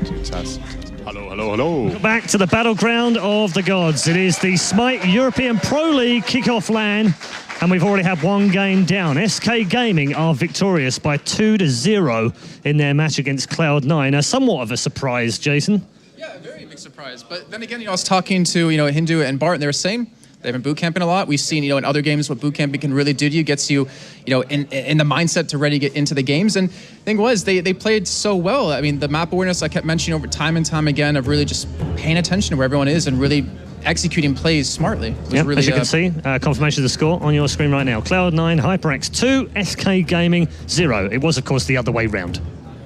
Hello, hello, hello. Back to the battleground of the gods. It is the Smite European Pro League kickoff LAN, and we've already had one game down. SK Gaming are victorious by 2-0 in their match against Cloud9. Somewhat of a surprise, Jason. Yeah, a very big surprise. But then again, I was talking to Hindu and Bart, and they were saying they've been boot camping a lot. We've seen, in other games what boot camping can really do to you, gets you, in the mindset to ready to get into the games. And the thing was, they played so well. I mean, the map awareness I kept mentioning over time and time again of really just paying attention to where everyone is and really executing plays smartly. Yep, really, as you can see, confirmation of the score on your screen right now. Cloud9, HyperX 2, SK Gaming 0. It was, of course, the other way round.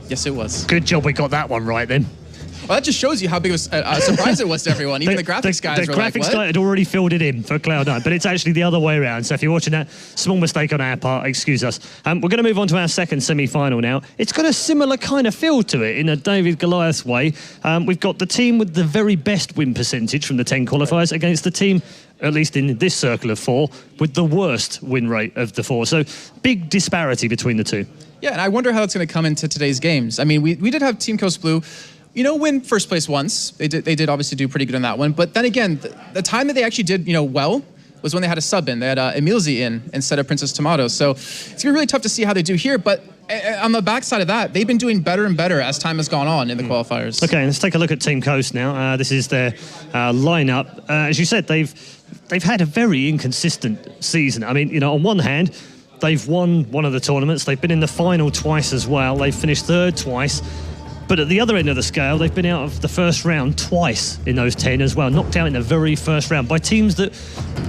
Yes, it was. Good job we got that one right then. Well, that just shows you how big of a surprise it was to everyone. Even the graphics guys the were like, graphics what? guy had already filled it in for Cloud9, but it's actually the other way around. So if you're watching that, small mistake on our part, excuse us. We're going to move on to our second semi-final now. It's got a similar kind of feel to it in a David Goliath way. We've got the team with the very best win percentage from the 10 qualifiers against the team, at least in this circle of 4, with the worst win rate of the 4. So big disparity between the two. Yeah, and I wonder how that's going to come into today's games. I mean, we did have Team Coast Blue win first place once. They did obviously do pretty good on that one. But then again, the time that they actually did, well, was when they had a sub in. They had Emilzy in instead of Princess Tomato. So it's going to be really tough to see how they do here. But on the backside of that, they've been doing better and better as time has gone on in the qualifiers. Okay, let's take a look at Team Coast now. This is their lineup. As you said, they've had a very inconsistent season. I mean, on one hand, they've won one of the tournaments. They've been in the final twice as well. They've finished third twice. But at the other end of the scale, they've been out of the first round twice in those 10 as well, knocked out in the very first round by teams that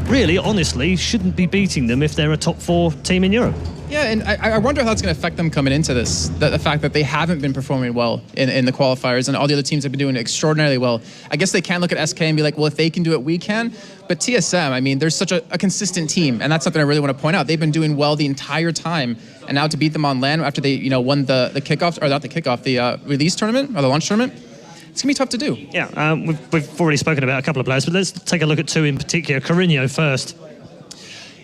really, honestly, shouldn't be beating them if they're a top 4 team in Europe. Yeah, and I wonder how that's going to affect them coming into this, the fact that they haven't been performing well in the qualifiers and all the other teams have been doing extraordinarily well. I guess they can look at SK and be like, well, if they can do it, we can. But TSM, I mean, they're such a consistent team, and that's something I really want to point out. They've been doing well the entire time, and now to beat them on LAN after they won the kickoff, or not the kickoff, the release tournament, or the launch tournament, it's going to be tough to do. Yeah, we've already spoken about a couple of players, but let's take a look at 2 in particular. Carino first.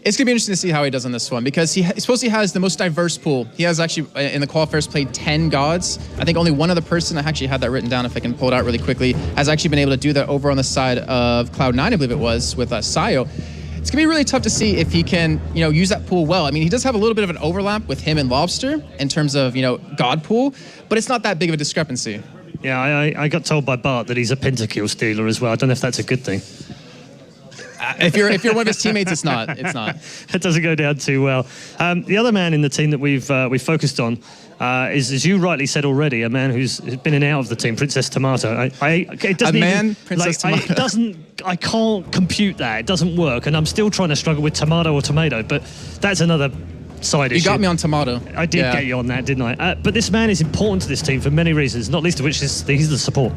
It's going to be interesting to see how he does on this one because he supposedly has the most diverse pool. He has actually, in the qualifiers, played 10 gods. I think only one other person, I actually had that written down if I can pull it out really quickly, has actually been able to do that over on the side of Cloud9, I believe it was, with Sayo. It's going to be really tough to see if he can, use that pool well. I mean, he does have a little bit of an overlap with him and Lobster in terms of, god pool, but it's not that big of a discrepancy. Yeah, I got told by Bart that he's a pentakill stealer as well. I don't know if that's a good thing. If you're one of his teammates, it's not. It's not. It doesn't go down too well. The other man in the team that we've focused on is, as you rightly said already, a man who's been in and out of the team, Princess Tomato. Princess Tomato. I can't compute that. It doesn't work, and I'm still trying to struggle with tomato or tomato. But that's another side issue. You got me on tomato. I did get you on that, didn't I? But this man is important to this team for many reasons, not least of which is he's the support.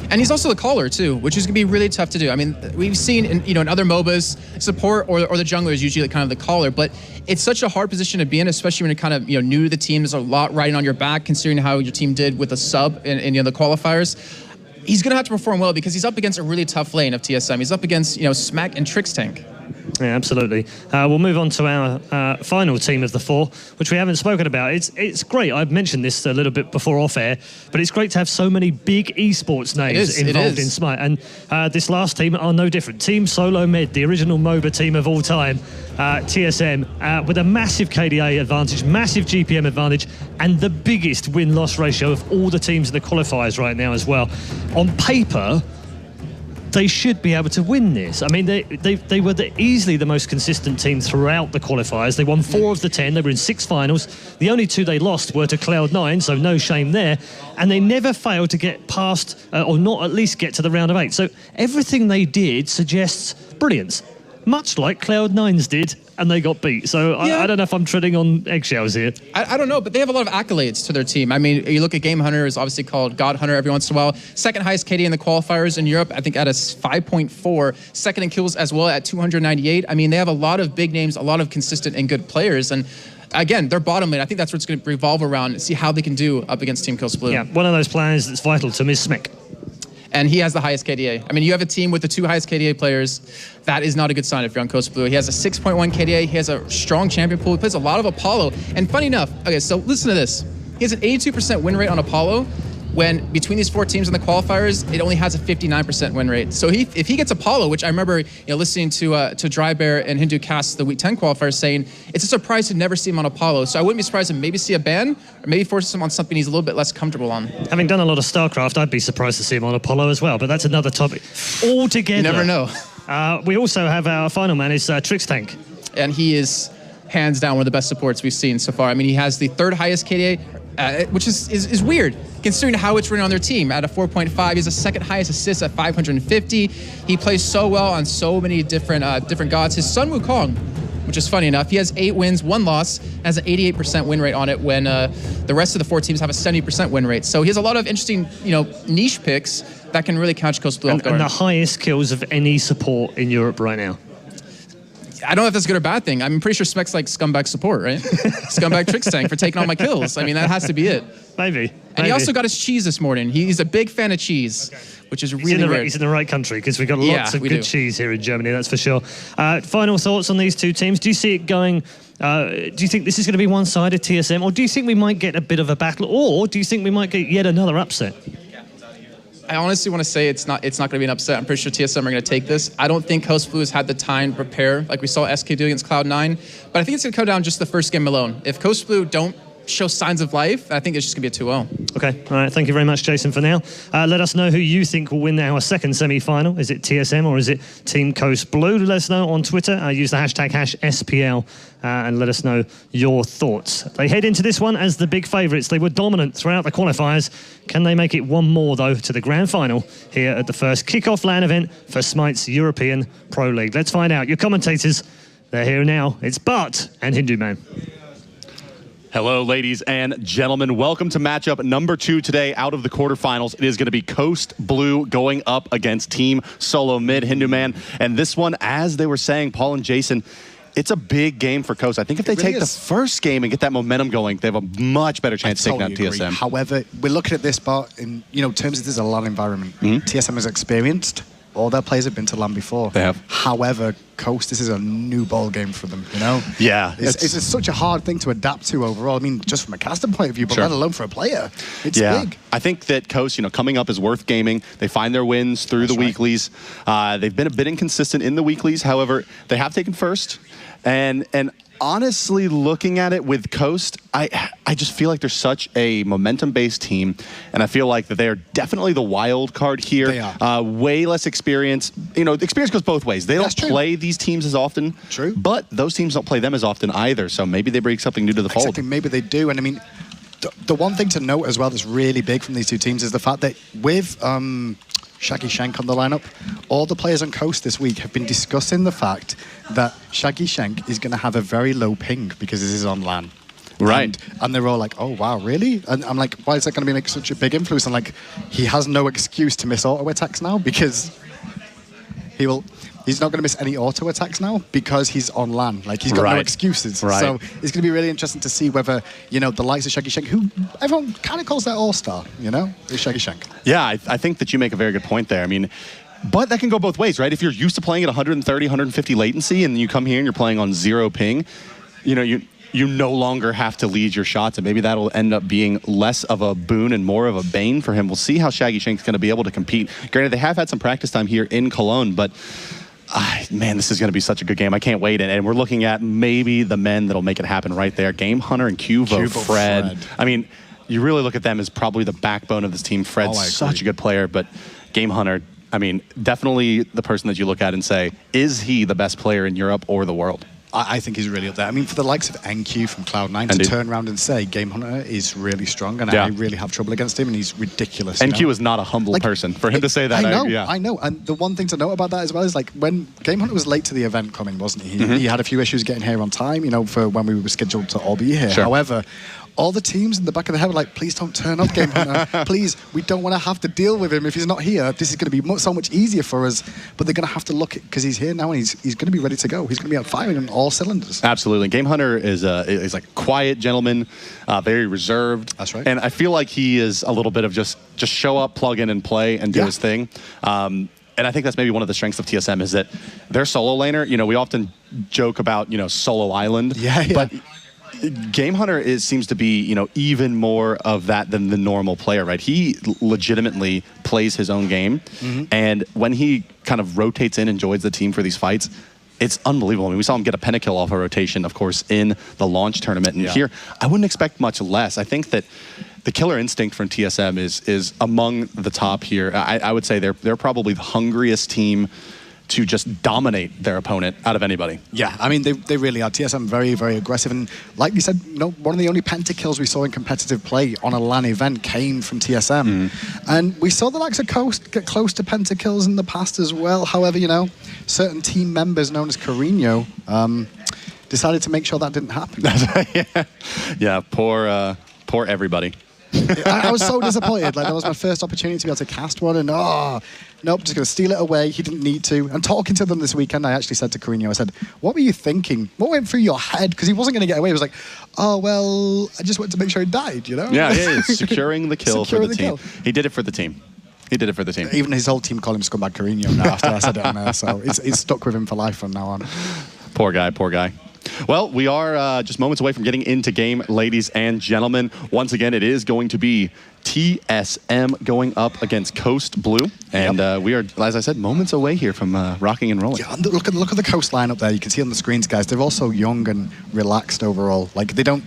And he's also the caller too, which is going to be really tough to do. I mean, we've seen in other MOBAs, support or the jungler is usually kind of the caller, but it's such a hard position to be in, especially when you're kind of new to the team. There's a lot riding on your back, considering how your team did with a sub in the qualifiers. He's going to have to perform well because he's up against a really tough lane of TSM. He's up against Smack and Trix Tank. Yeah, absolutely. We'll move on to our final team of the 4, which we haven't spoken about. It's great. I've mentioned this a little bit before off air, but it's great to have so many big esports names involved in Smite. And this last team are no different. Team SoloMid, the original MOBA team of all time, TSM, with a massive KDA advantage, massive GPM advantage, and the biggest win-loss ratio of all the teams in the qualifiers right now as well. On paper, they should be able to win this. I mean, they were easily the most consistent team throughout the qualifiers. They won 4 of the 10. They were in 6 finals. The only 2 they lost were to Cloud9, so no shame there. And they never failed to get past, or not at least get to the round of 8. So everything they did suggests brilliance, much like Cloud9's did, and they got beat. So yeah. I don't know if I'm treading on eggshells here. I don't know, but they have a lot of accolades to their team. I mean, you look at Game Hunter, is obviously called God Hunter every once in a while. Second highest KD in the qualifiers in Europe, I think at a 5.4. Second in kills as well at 298. I mean, they have a lot of big names, a lot of consistent and good players. And again, their bottom lane, I think that's what it's going to revolve around, see how they can do up against Team Coast Blue. Yeah, one of those players that's vital to them is Smick. And he has the highest KDA. I mean, you have a team with the 2 highest KDA players. That is not a good sign if you're on Coast Blue. He has a 6.1 KDA. He has a strong champion pool. He plays a lot of Apollo. And funny enough, okay, so listen to this. He has an 82% win rate on Apollo. when between these 4 teams in the qualifiers, it only has a 59% win rate. So if he gets Apollo, which I remember listening to Dry Bear and Hindu cast the Week 10 qualifiers saying, it's a surprise to never see him on Apollo. So I wouldn't be surprised to maybe see a ban, or maybe force him on something he's a little bit less comfortable on. Having done a lot of StarCraft, I'd be surprised to see him on Apollo as well, but that's another topic altogether. You never know. We also have our final man is Trix Tank. And he is hands down one of the best supports we've seen so far. I mean, he has the 3rd highest KDA, which is weird, considering how it's written on their team at a 4.5. He has the 2nd highest assists at 550. He plays so well on so many different gods. His son Wukong, which is funny enough, he has 8 wins, 1 loss, has an 88% win rate on it when the rest of the 4 teams have a 70% win rate. So he has a lot of interesting, niche picks that can really catch Coast Blue off guard. And the highest kills of any support in Europe right now. I don't know if that's a good or bad thing. I'm pretty sure Smec's like scumbag support, right? Scumbag Trix Tank for taking all my kills. I mean, that has to be it. Maybe. And he also got his cheese this morning. He's a big fan of cheese, which is really rare. He's in the right country because we've got lots of good cheese here in Germany, that's for sure. Final thoughts on these 2 teams. Do you see it going... do you think this is going to be one-sided TSM, or do you think we might get a bit of a battle, or do you think we might get yet another upset? I honestly want to say it's not going to be an upset. I'm pretty sure TSM are going to take this. I don't think Coast Blue has had the time to prepare like we saw SK do against Cloud9, but I think it's going to come down just the first game alone. If Coast Blue don't show signs of life, I think it's just going to be a 2-0. Okay, all right. Thank you very much, Jason, for now. Let us know who you think will win our second semi-final. Is it TSM or is it Team Coast Blue? Let us know on Twitter. Use the hashtag #SPL and let us know your thoughts. They head into this one as the big favourites. They were dominant throughout the qualifiers. Can they make it one more, though, to the grand final here at the first kickoff LAN event for Smite's European Pro League? Let's find out. Your commentators, they're here now. It's Bart and Hindu Man. Hello, ladies and gentlemen. Welcome to matchup number 2 today out of the quarterfinals. It is going to be Coast Blue going up against Team SoloMid, Hindu Man. And this one, as they were saying, Paul and Jason, it's a big game for Coast. I think if they take the first game and get that momentum going, they have a much better chance of taking out TSM. However, we're looking at this part in terms of this is a LAN environment. TSM is experienced. All their players have been to LAN before. They have. However, Coast, this is a new ball game for them, Yeah. It's such a hard thing to adapt to overall. I mean, just from a caster point of view, but let alone for a player. It's big. I think that Coast, coming up is worth gaming. They find their wins through the weeklies. They've been a bit inconsistent in the weeklies. However, they have taken first. And honestly, looking at it with Coast, I just feel like they're such a momentum-based team, and I feel like that they are definitely the wild card here. They are. Way less experience. Experience goes both ways. They don't play these teams as often. True. But those teams don't play them as often either, so maybe they bring something new to the fold. Exactly, maybe they do. And I mean, the one thing to note as well that's really big from these 2 teams is the fact that with Shaggy Shank on the lineup, all the players on Coast this week have been discussing the fact that Shaggy Shank is going to have a very low ping because this is on LAN. Right. And they're all like, oh, wow, really? And I'm like, why is that going to be like such a big influence? And like, he has no excuse to miss auto attacks now because he's not going to miss any auto attacks now because he's on LAN. Like, he's got no excuses. So it's going to be really interesting to see whether, the likes of Shaggy Shank, who everyone kind of calls their all-star, is Shaggy Shank. Yeah, I think that you make a very good point there. I mean, but that can go both ways, right? If you're used to playing at 130, 150 latency and you come here and you're playing on 0 ping, you no longer have to lead your shots, and maybe that'll end up being less of a boon and more of a bane for him. We'll see how Shaggy Shank's going to be able to compete. Granted, they have had some practice time here in Cologne, but man, this is going to be such a good game. I can't wait. And we're looking at maybe the men that'll make it happen right there. Game Hunter and Cuvo Fred. I mean, you really look at them as probably the backbone of this team. Fred's such a good player, but Game Hunter, I mean, definitely the person that you look at and say, is he the best player in Europe or the world? I think he's really up there. I mean, for the likes of NQ from Cloud9 to turn around and say Game Hunter is really strong, and I really have trouble against him, and he's ridiculous. NQ is not a humble person. For him to say that, I know. And the one thing to note about that as well is, like, when Game Hunter was late to the event coming, wasn't he? He had a few issues getting here on time, for when we were scheduled to all be here. However, all the teams in the back of the head were like, please don't turn up Game Hunter. Please, we don't want to have to deal with him if he's not here. This is going to be so much easier for us. But they're going to have to look, because he's here now and he's going to be ready to go. He's going to be out firing on all cylinders. Absolutely. Game Hunter is like a quiet gentleman, very reserved. That's right. And I feel like he is a little bit of just show up, plug in and play and do his thing. And I think that's maybe one of the strengths of TSM is that their solo laner, we often joke about, solo island. Yeah. But Game Hunter seems to be, even more of that than the normal player, right? He legitimately plays his own game, and when he kind of rotates in and joins the team for these fights, it's unbelievable. I mean, we saw him get a pentakill off a rotation, of course, in the launch tournament, and here, I wouldn't expect much less. I think that the killer instinct from TSM is among the top here. I would say they're probably the hungriest team to just dominate their opponent out of anybody. Yeah, I mean, they really are. TSM very, very aggressive. And like you said, one of the only pentakills we saw in competitive play on a LAN event came from TSM. And we saw the likes of Coast get close to pentakills in the past as well. However, certain team members known as Carino decided to make sure that didn't happen. Yeah, poor everybody. I was so disappointed. Like, that was my first opportunity to be able to cast one, and nope, just going to steal it away. He didn't need to. And talking to them this weekend, I actually said to Carino, I said, what were you thinking? What went through your head? Because he wasn't going to get away. He was like, oh, well, I just wanted to make sure he died, Yeah, securing the kill for the team. He did it for the team. He did it for the team. Even his whole team call him Scumbag Carino now after I said it on there. So it's stuck with him for life from now on. Poor guy, poor guy. Well, we are just moments away from getting into game, ladies and gentlemen. Once again, it is going to be TSM going up against Coast Blue. And we are, as I said, moments away here from rocking and rolling. Yeah, and look at the Coast line up there. You can see on the screens, guys. They're all so young and relaxed overall. Like, they don't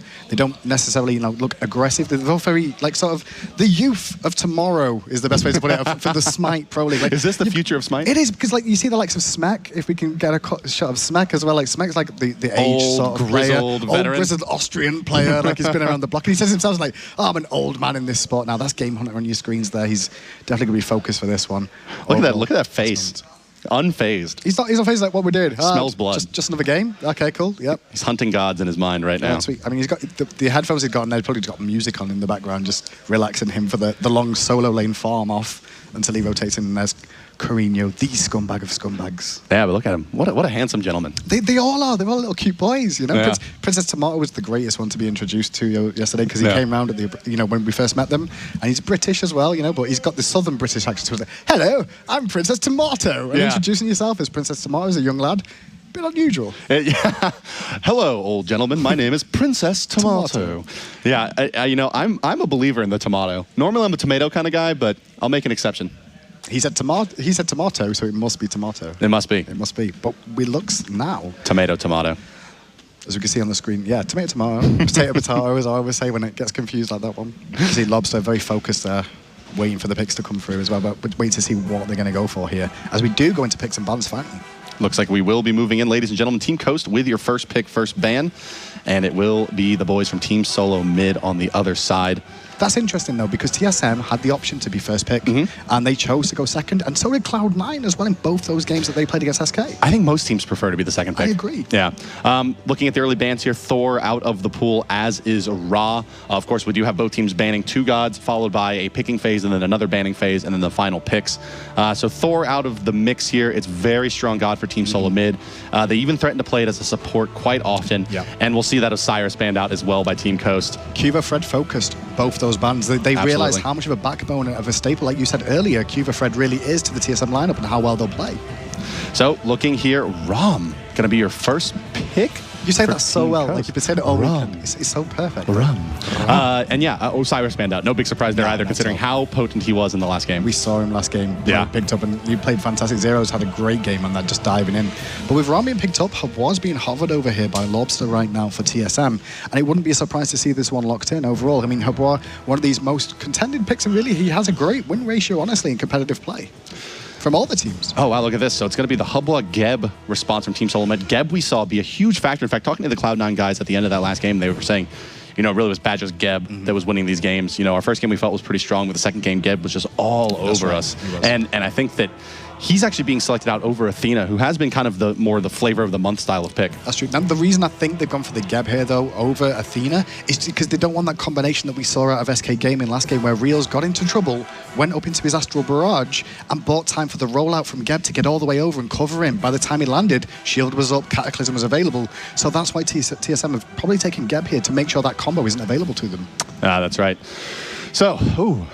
necessarily, look aggressive. They're all very, sort of the youth of tomorrow is the best way to put it for the Smite Pro League. Is this the future of Smite? It is, because you see the likes of Smek. If we can get a shot of Smek as well. Like, Smek's like the age sort of grizzled player, veteran, old grizzled Austrian player. Like, he's been around the block, and he says himself like, I'm an old man in this sport now. That's Game Hunter on your screens there. He's definitely gonna be focused for this one. Look at that face. Unfazed. He's not phased like what we did. Smells blood. Just another game. Okay, cool. Yep. He's hunting gods in his mind right now. Sweet. I mean, he's got the headphones he's got on there. He's probably got music on in the background, just relaxing him for the long solo lane farm off until he rotates in. And there's Carino, the scumbag of scumbags. Yeah, but look at him. What a handsome gentleman. They all are. They're all little cute boys, Yeah. Princess Tomato was the greatest one to be introduced to yesterday, because he came round at when we first met them, and he's British as well, but he's got the southern British accent. So he was like, hello, I'm Princess Tomato. And introducing yourself as Princess Tomato as a young lad, a bit unusual. Hello, old gentleman. My name is Princess Tomato. Yeah, I'm a believer in the tomato. Normally I'm a tomato kind of guy, but I'll make an exception. He said tomato, so it must be tomato. It must be. It must be. But we looks now. Tomato. As we can see on the screen, tomato. Potato, as I always say when it gets confused like that one. You can see Lobster very focused there, waiting for the picks to come through as well, but waiting to see what they're going to go for here. As we do go into picks and bans finally. Looks like we will be moving in, ladies and gentlemen. Team Coast with your first pick, first ban. And it will be the boys from Team SoloMid on the other side. That's interesting, though, because TSM had the option to be first pick, and they chose to go second, and so did Cloud9 as well in both those games that they played against SK. I think most teams prefer to be the second pick. I agree. Yeah. Looking at the early bans here, Thor out of the pool, as is Ra. Of course, we do have both teams banning 2 gods, followed by a picking phase, and then another banning phase, and then the final picks. So Thor out of the mix here. It's very strong god for Team SoloMid. They even threaten to play it as a support quite often, and we'll see that Osiris banned out as well by Team Coast. Cuba Fred focused both those bans. They realize how much of a backbone of a staple, like you said earlier, Cuba Fred really is to the TSM lineup and how well they'll play. So looking here, Rom, going to be your first pick. You say that so well. Coast. Like you've been saying it all weekend. It's so perfect. And Osiris banned out. No big surprise there either, considering how potent he was in the last game. We saw him last game. Yeah. Picked up, and you played fantastic. Zero's had a great game on that, just diving in. But with Rom being picked up, was being hovered over here by Lobster right now for TSM. And it wouldn't be a surprise to see this one locked in overall. I mean, Habois, one of these most contended picks, and really he has a great win ratio, honestly, in competitive play. From all the teams. Oh, wow, look at this. So it's going to be the Habois Geb response from Team SoloMid. Geb we saw be a huge factor. In fact, talking to the Cloud9 guys at the end of that last game, they were saying, it really was Badger's Geb that was winning these games. Our first game we felt was pretty strong, but the second game, Geb was just all over us. And I think that he's actually being selected out over Athena, who has been kind of the flavor of the month style of pick. That's true. And the reason I think they've gone for the Geb here, though, over Athena is because they don't want that combination that we saw out of SK Gaming last game, where Reels got into trouble, went up into his Astral Barrage, and bought time for the rollout from Geb to get all the way over and cover him. By the time he landed, Shield was up, Cataclysm was available. So that's why TSM have probably taken Geb here to make sure that combo isn't available to them. That's right. So,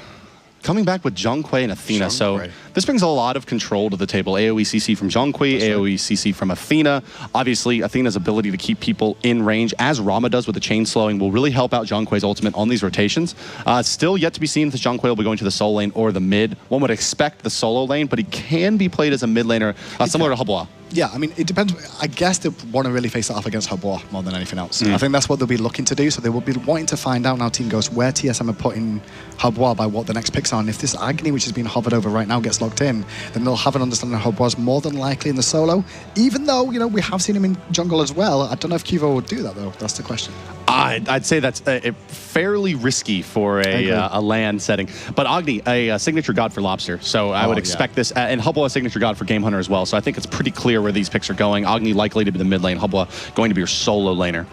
coming back with Zhonghui and Athena. So This brings a lot of control to the table. AoE CC from Zhonghui, AoE CC from Athena. Obviously, Athena's ability to keep people in range, as Rama does with the chain slowing, will really help out Zhonghui's ultimate on these rotations. Still yet to be seen if Zhonghui will be going to the solo lane or the mid. One would expect the solo lane, but he can be played as a mid laner, similar to Habois. Yeah, I mean, it depends. I guess they want to really face it off against Habois more than anything else. I think that's what they'll be looking to do. So they will be wanting to find out now, Team Ghost, where TSM are putting Habois by what the next picks are. And if this Agni, which has been hovered over right now, gets locked in, then they'll have an understanding of Habois more than likely in the solo. Even though, you know, we have seen him in jungle as well. I don't know if Kivo would do that, though. That's the question. I'd say that's fairly risky for a LAN setting. But Agni, a signature god for Lobster. So I would expect this. And Habois, a signature god for Game Hunter as well. So I think it's pretty clear where these picks are going. Agni likely to be the mid lane. Habois going to be your solo laner.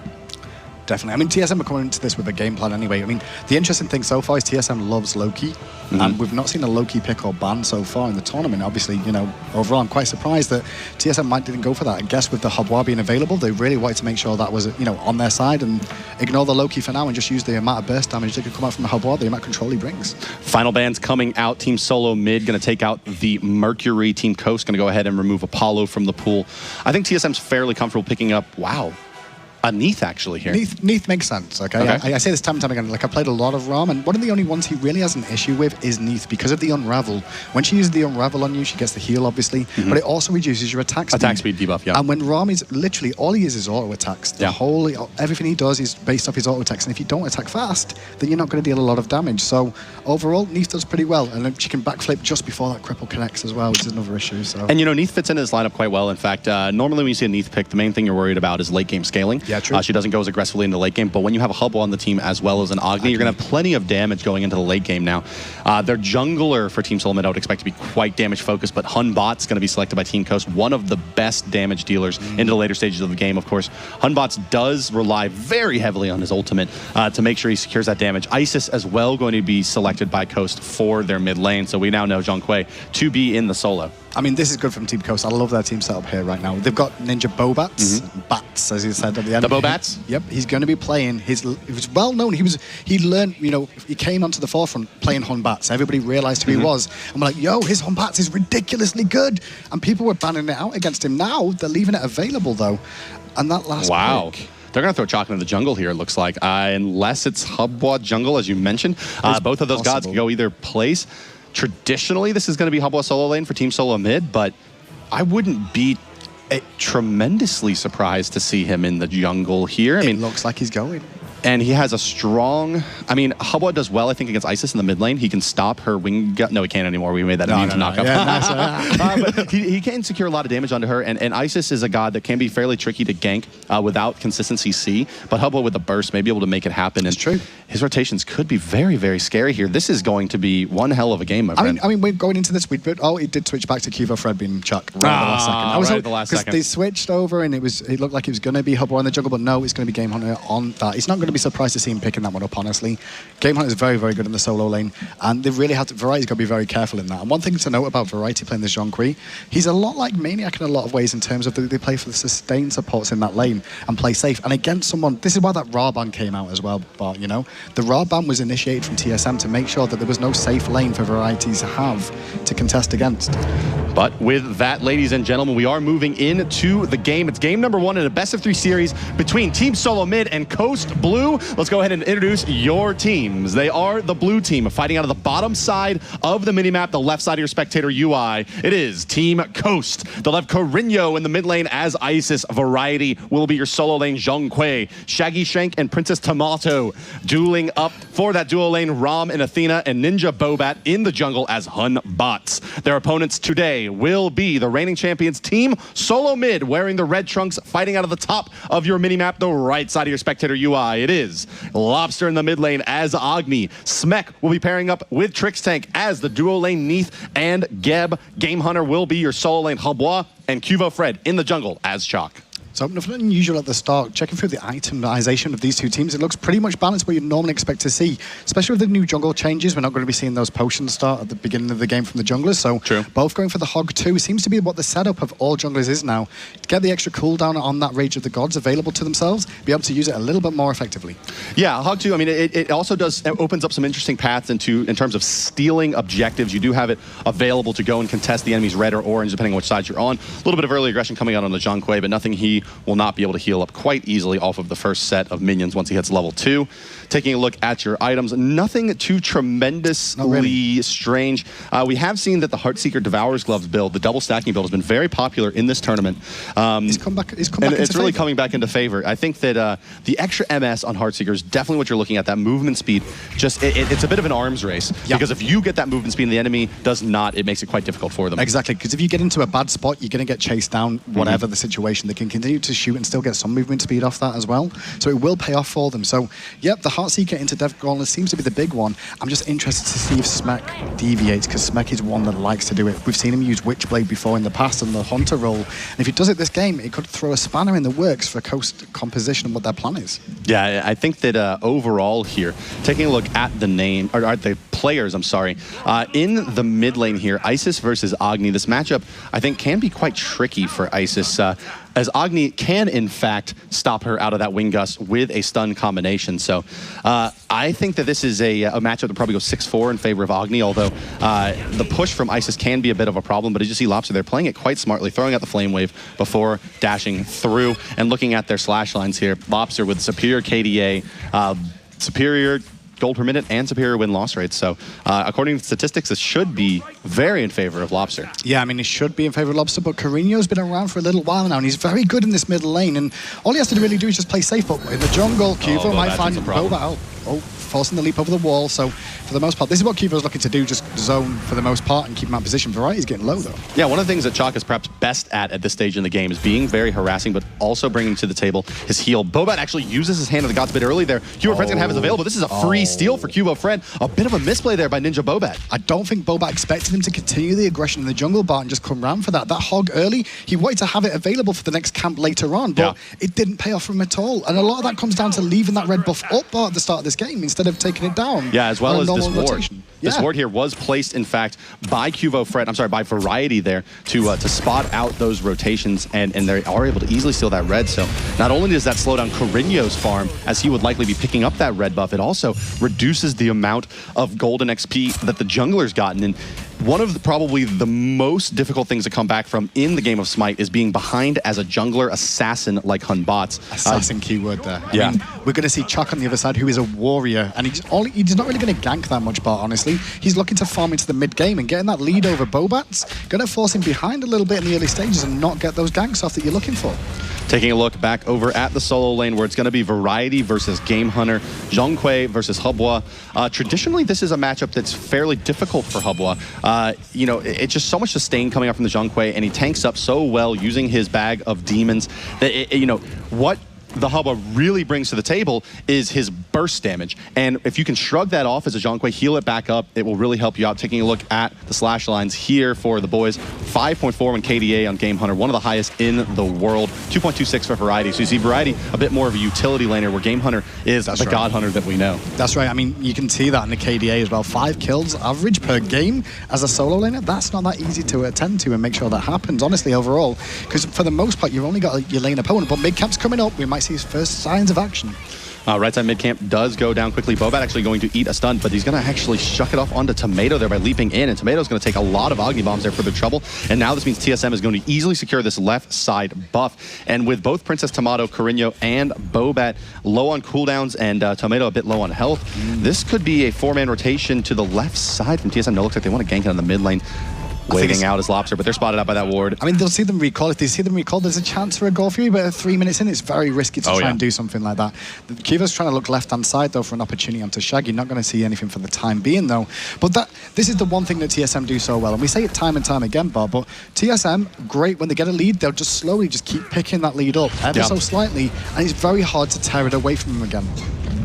Definitely. I mean, TSM are coming into this with a game plan anyway. I mean, the interesting thing so far is TSM loves Loki, and we've not seen a Loki pick or ban so far in the tournament. Obviously, you know, overall, I'm quite surprised that TSM didn't go for that. I guess with the Habois being available, they really wanted to make sure that was, you know, on their side and ignore the Loki for now and just use the amount of burst damage that could come out from the Habois, the amount of control he brings. Final bans coming out. Team Solo Mid going to take out the Mercury. Team Coast going to go ahead and remove Apollo from the pool. I think TSM's fairly comfortable picking up, a Neath actually here. Neath makes sense, okay? I say this time and time again, like I played a lot of Rom, and one of the only ones he really has an issue with is Neath because of the Unravel. When she uses the Unravel on you, she gets the heal, obviously, but it also reduces your attack speed. Attack speed debuff, yeah. And when Rom is literally, all he is auto attacks. The whole, everything he does is based off his auto attacks, and if you don't attack fast, then you're not going to deal a lot of damage. So overall, Neath does pretty well, and then she can backflip just before that cripple connects as well, which is another issue. So. And you know, Neath fits into this lineup quite well. In fact, normally when you see a Neath pick, the main thing you're worried about is late game scaling. Yeah, true. She doesn't go as aggressively in the late game, but when you have a Habois on the team as well as an Agni, you're going to have plenty of damage going into the late game now. Their jungler for Team SoloMid I would expect to be quite damage focused, but Hunbot's going to be selected by Team Coast, one of the best damage dealers into the later stages of the game, of course. Hunbot's does rely very heavily on his ultimate to make sure he secures that damage. Isis as well going to be selected by Coast for their mid lane, so we now know Zhonghui to be in the solo. I mean, this is good from Team Coast. I love their team setup here right now. They've got Ninja Bobats, Bats, as you said at the end. The Bobats? Yep, he's going to be playing. He was well known. He learned, you know, he came onto the forefront playing Hunbats. Everybody realized who he was. And we're like, yo, his Hunbats is ridiculously good. And people were banning it out against him. Now they're leaving it available, though. And that last pick. They're going to throw chalk into the jungle here, it looks like. Unless it's Habois jungle, as you mentioned. Both of those gods can go either place. Traditionally, this is going to be Habois solo lane for Team Solo Mid, but I wouldn't be tremendously surprised to see him in the jungle here. I mean, it looks like he's going. And he has a strong... I mean, Habois does well, I think, against Isis in the mid lane. He can stop her wing... No, he can't anymore. We made that immune to knock up. Yeah, nice. But he can secure a lot of damage onto her. And Isis is a god that can be fairly tricky to gank without consistency C. But Habois with the burst may be able to make it happen. It's true. His rotations could be very, very scary here. This is going to be one hell of a game, my friend. I mean, we're going into this, he did switch back to Kivo Fred being Chuck right at the last second. I was right at the last second. They switched over and it looked like it was going to be Habois in the jungle, but no, it's going to be Game Hunter on that. He's not going to be surprised to see him picking that one up, honestly. Game Hunter is very, very good in the solo lane, and they really have to, Variety's got to be very careful in that. And one thing to note about Variety playing this Zhonghui, he's a lot like Maniac in a lot of ways in terms of they play for the sustain supports in that lane and play safe. And against someone, this is why that Ra ban came out as well, Bart, you know? The Ra ban was initiated from TSM to make sure that there was no safe lane for Variety to have to contest against. But with that, ladies and gentlemen, we are moving into the game. It's game number 1 in a best-of-3 series between Team Solo Mid and Coast Blue. Let's go ahead and introduce your teams. They are the blue team, fighting out of the bottom side of the minimap, the left side of your spectator UI. It is Team Coast. They'll have Carino in the mid lane as Isis. Variety will be your solo lane, Zhonghui. Shaggy Shank and Princess Tomato dueling up for that duo lane, Rom and Athena, and Ninja Bobat in the jungle as Hunbots. Their opponents today will be the reigning champions, Team Solo Mid, wearing the red trunks, fighting out of the top of your minimap, the right side of your spectator UI. It is Lobster in the mid lane as Agni. Smek will be pairing up with Trix Tank as the duo lane Neath and Geb. Game Hunter will be your solo lane Habois, and Cuvo Fred in the jungle as Chalk. So nothing unusual at the start. Checking through the itemization of these two teams, it looks pretty much balanced what you'd normally expect to see. Especially with the new jungle changes, we're not going to be seeing those potions start at the beginning of the game from the junglers. So both going for the Hog 2 seems to be what the setup of all junglers is now. Get the extra cooldown on that Rage of the Gods available to themselves, be able to use it a little bit more effectively. Yeah, Hog 2, I mean, it also opens up some interesting paths in terms of stealing objectives. You do have it available to go and contest the enemy's red or orange, depending on which side you're on. A little bit of early aggression coming out on the Zhong Kui, but nothing he will not be able to heal up quite easily off of the first set of minions once he hits level 2. Taking a look at your items, nothing too tremendously strange. We have seen that the Heartseeker Devourer's Gloves build, the double stacking build, has been very popular in this tournament. It's really coming back into favor. I think that the extra MS on Heartseeker is definitely what you're looking at. That movement speed, it's a bit of an arms race. Because if you get that movement speed and the enemy does not, it makes it quite difficult for them. Exactly, because if you get into a bad spot, you're going to get chased down, whatever the situation. They can continue to shoot and still get some movement speed off that as well. So it will pay off for them. So, yep, the Heartseeker into Dev Gauntlet seems to be the big one. I'm just interested to see if Smek deviates, because Smek is one that likes to do it. We've seen him use Witchblade before in the past in the Hunter role. And if he does it this game, it could throw a spanner in the works for Coast composition and what their plan is. Yeah, I think that overall here, taking a look at the players, I'm sorry, in the mid lane here, Isis versus Agni, this matchup I think can be quite tricky for Isis, as Agni can in fact stop her out of that Wing Gust with a stun combination. So I think that this is a matchup that probably goes 6-4 in favor of Agni, although the push from Isis can be a bit of a problem. But as you see, Lobster, they're playing it quite smartly, throwing out the Flame Wave before dashing through. And looking at their slash lines here, Lobster with superior KDA, superior gold per minute, and superior win-loss rates. So according to statistics, this should be very in favor of Lobster. Yeah, I mean, it should be in favor of Lobster, but Carino's been around for a little while now, and he's very good in this middle lane, and all he has to really do is just play safe. But in the jungle, Cuvo might find Boba out. Forcing the leap over the wall. So for the most part, this is what Cuvo's looking to do, just zone for the most part and keep him out of position. Variety's getting low, though. Yeah, one of the things that Chalk is perhaps best at this stage in the game is being very harassing, but also bringing to the table his heal. Bobat actually uses his Hand of the Gods a bit early there. Cuvo Fred's gonna have his available. This is a free steal for Cuvo Fred. A bit of a misplay there by Ninja Bobat. I don't think Bobat expected him to continue the aggression in the jungle bar and just come round for that. That hog early, he wanted to have it available for the next camp later on, but it didn't pay off for him at all. And a lot of that comes down to leaving that red buff up bar at the start of this game instead of taking it down. Yeah, as well as this ward. This ward here was placed, in fact, by by Variety there to spot out those rotations, and they are able to easily steal that red. So not only does that slow down Carino's farm, as he would likely be picking up that red buff, it also reduces the amount of golden XP that the jungler's gotten. And one of probably the most difficult things to come back from in the game of Smite is being behind as a jungler assassin like Hun Bots. Assassin keyword there. I mean, we're going to see Chuck on the other side, who is a warrior, and he's not really going to gank that much, but honestly, he's looking to farm into the mid game, and getting that lead over Bobat's going to force him behind a little bit in the early stages and not get those ganks off that you're looking for. Taking a look back over at the solo lane, where it's going to be Variety versus Game Hunter, Zhong Kui versus Hubwa. Traditionally, this is a matchup that's fairly difficult for Hubwa. You know, it's just so much sustain coming up from the Zhong Kui, and he tanks up so well using his bag of demons that, you know, what the Hubba really brings to the table is his burst damage. And if you can shrug that off as a Zhong Kui, heal it back up, it will really help you out. Taking a look at the slash lines here for the boys, 5.41 KDA on Game Hunter, one of the highest in the world, 2.26 for Variety. So you see Variety a bit more of a utility laner, where Game Hunter is the God Hunter that we know. That's right. I mean, you can see that in the KDA as well. 5 kills average per game as a solo laner. That's not that easy to attend to and make sure that happens, honestly, overall. Because for the most part, you've only got your lane opponent, but mid-camp's coming up. We might see his first signs of action. Right side mid camp does go down quickly. Bobat actually going to eat a stun, but he's going to actually shuck it off onto Tomato there by leaping in, and Tomato's going to take a lot of Agni bombs there for the trouble. And now this means TSM is going to easily secure this left side buff. And with both Princess Tomato, Carino, and Bobat low on cooldowns and Tomato a bit low on health, this could be a 4-man rotation to the left side from TSM. No, it looks like they want to gank it on the mid lane. Waiting out as Lobster, but they're spotted out by that ward. I mean, they'll see them recall. If they see them recall, there's a chance for a goal for you, but 3 minutes in, it's very risky to try and do something like that. Kiva's trying to look left-hand side, though, for an opportunity onto Shaggy. Not going to see anything for the time being, though. But this is the one thing that TSM do so well, and we say it time and time again, Bob, but TSM, great, when they get a lead, they'll just slowly just keep picking that lead up ever so slightly, and it's very hard to tear it away from them again.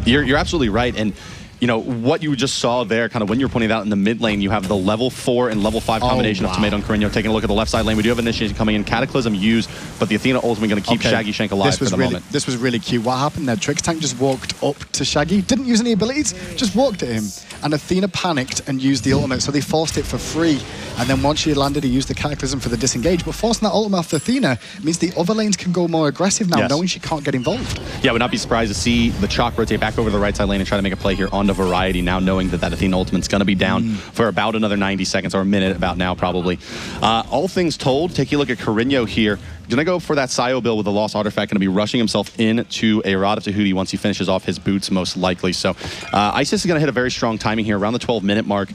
You're absolutely right, and you know, what you just saw there, kind of when you're pointing out in the mid lane, you have the level 4 and level 5 combination of Tomato and Carino. Taking a look at the left side lane, we do have Initiation coming in, Cataclysm used, but the Athena ultimate going to keep Shaggy Shank alive for the moment. This was really cute. What happened there? Trix Tank just walked up to Shaggy, didn't use any abilities, just walked at him, and Athena panicked and used the ultimate, so they forced it for free. And then once she landed, he used the Cataclysm for the disengage. But forcing that ultimate off Athena means the other lanes can go more aggressive now, knowing she can't get involved. Yeah, I would not be surprised to see the Chalk rotate back over to the right side lane and try to make a play here on the Variety, now knowing that Athena ultimate's going to be down for about another 90 seconds, or a minute about now, probably. All things told, take a look at Carino here. Going to go for that Sio build with the Lost Artifact, going to be rushing himself into a Rod of Tahuti once he finishes off his boots, most likely. So Isis is going to hit a very strong timing here around the 12-minute mark.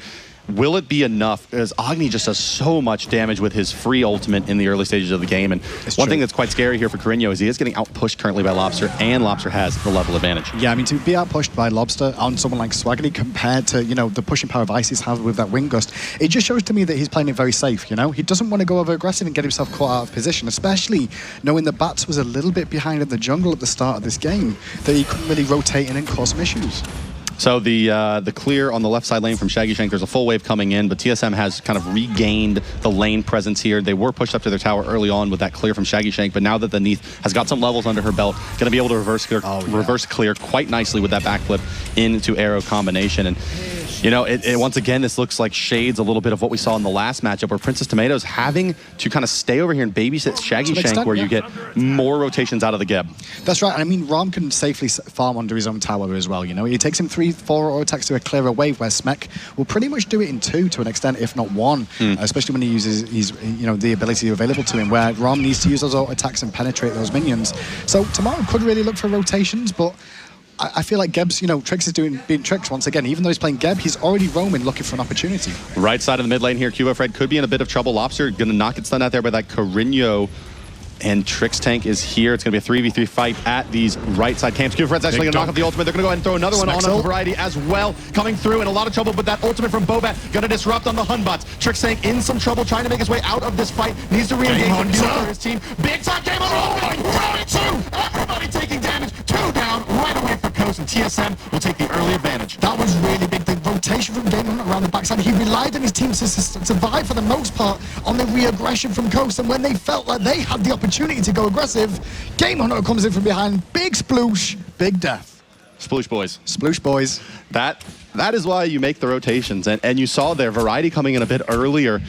Will it be enough? Because Agni just does so much damage with his free ultimate in the early stages of the game. And one thing that's quite scary here for Carino is he is getting outpushed currently by Lobster, and Lobster has the level advantage. Yeah, I mean, to be outpushed by Lobster on someone like Swaggity compared to, you know, the pushing power of Isis has with that Wind Gust, it just shows to me that he's playing it very safe, you know? He doesn't want to go over aggressive and get himself caught out of position, especially knowing the Bats was a little bit behind in the jungle at the start of this game, that he couldn't really rotate in and cause some issues. So the clear on the left side lane from Shaggy Shank, there's a full wave coming in, but TSM has kind of regained the lane presence here. They were pushed up to their tower early on with that clear from Shaggy Shank, but now that the Neath has got some levels under her belt, going to be able to reverse clear quite nicely with that backflip into arrow combination. And you know, once again, this looks like shades a little bit of what we saw in the last matchup, where Princess Tomato's having to kind of stay over here and babysit Shaggy Shank, where you get more rotations out of the Geb. That's right. I mean, Rom can safely farm under his own tower as well. You know, it takes him 3-4 auto attacks to clear a wave, where Smek will pretty much do it in 2 to an extent, if not 1, especially when he uses his, you know, the ability available to him, where Rom needs to use those auto attacks and penetrate those minions. So tomorrow could really look for rotations, but I feel like Geb's, you know, Trix is being Trix once again. Even though he's playing Geb, he's already roaming looking for an opportunity. Right side of the mid lane here, Cubo Fred could be in a bit of trouble. Lobster going to knock it stunned out there by that Carino. And Trix Tank is here. It's going to be a 3v3 fight at these right side camps. Cubo Fred's actually going to knock up the ultimate. They're going to go ahead and throw another one on a Variety as well. Coming through in a lot of trouble, but that ultimate from Bobat going to disrupt on the Hunbots. Trix Tank in some trouble, trying to make his way out of this fight. Needs to re-engage for his team. Big time game on round 2. Everybody taking damage. 2 down right away for Coast, and TSM will take the early advantage. That was really big. The rotation from Game Hunter around the backside. He relied on his team to survive for the most part on the re-aggression from Coast, and when they felt like they had the opportunity to go aggressive, Game Hunter comes in from behind. Big sploosh, big death. Sploosh boys. Sploosh boys. That is why you make the rotations. And you saw their Variety coming in a bit earlier.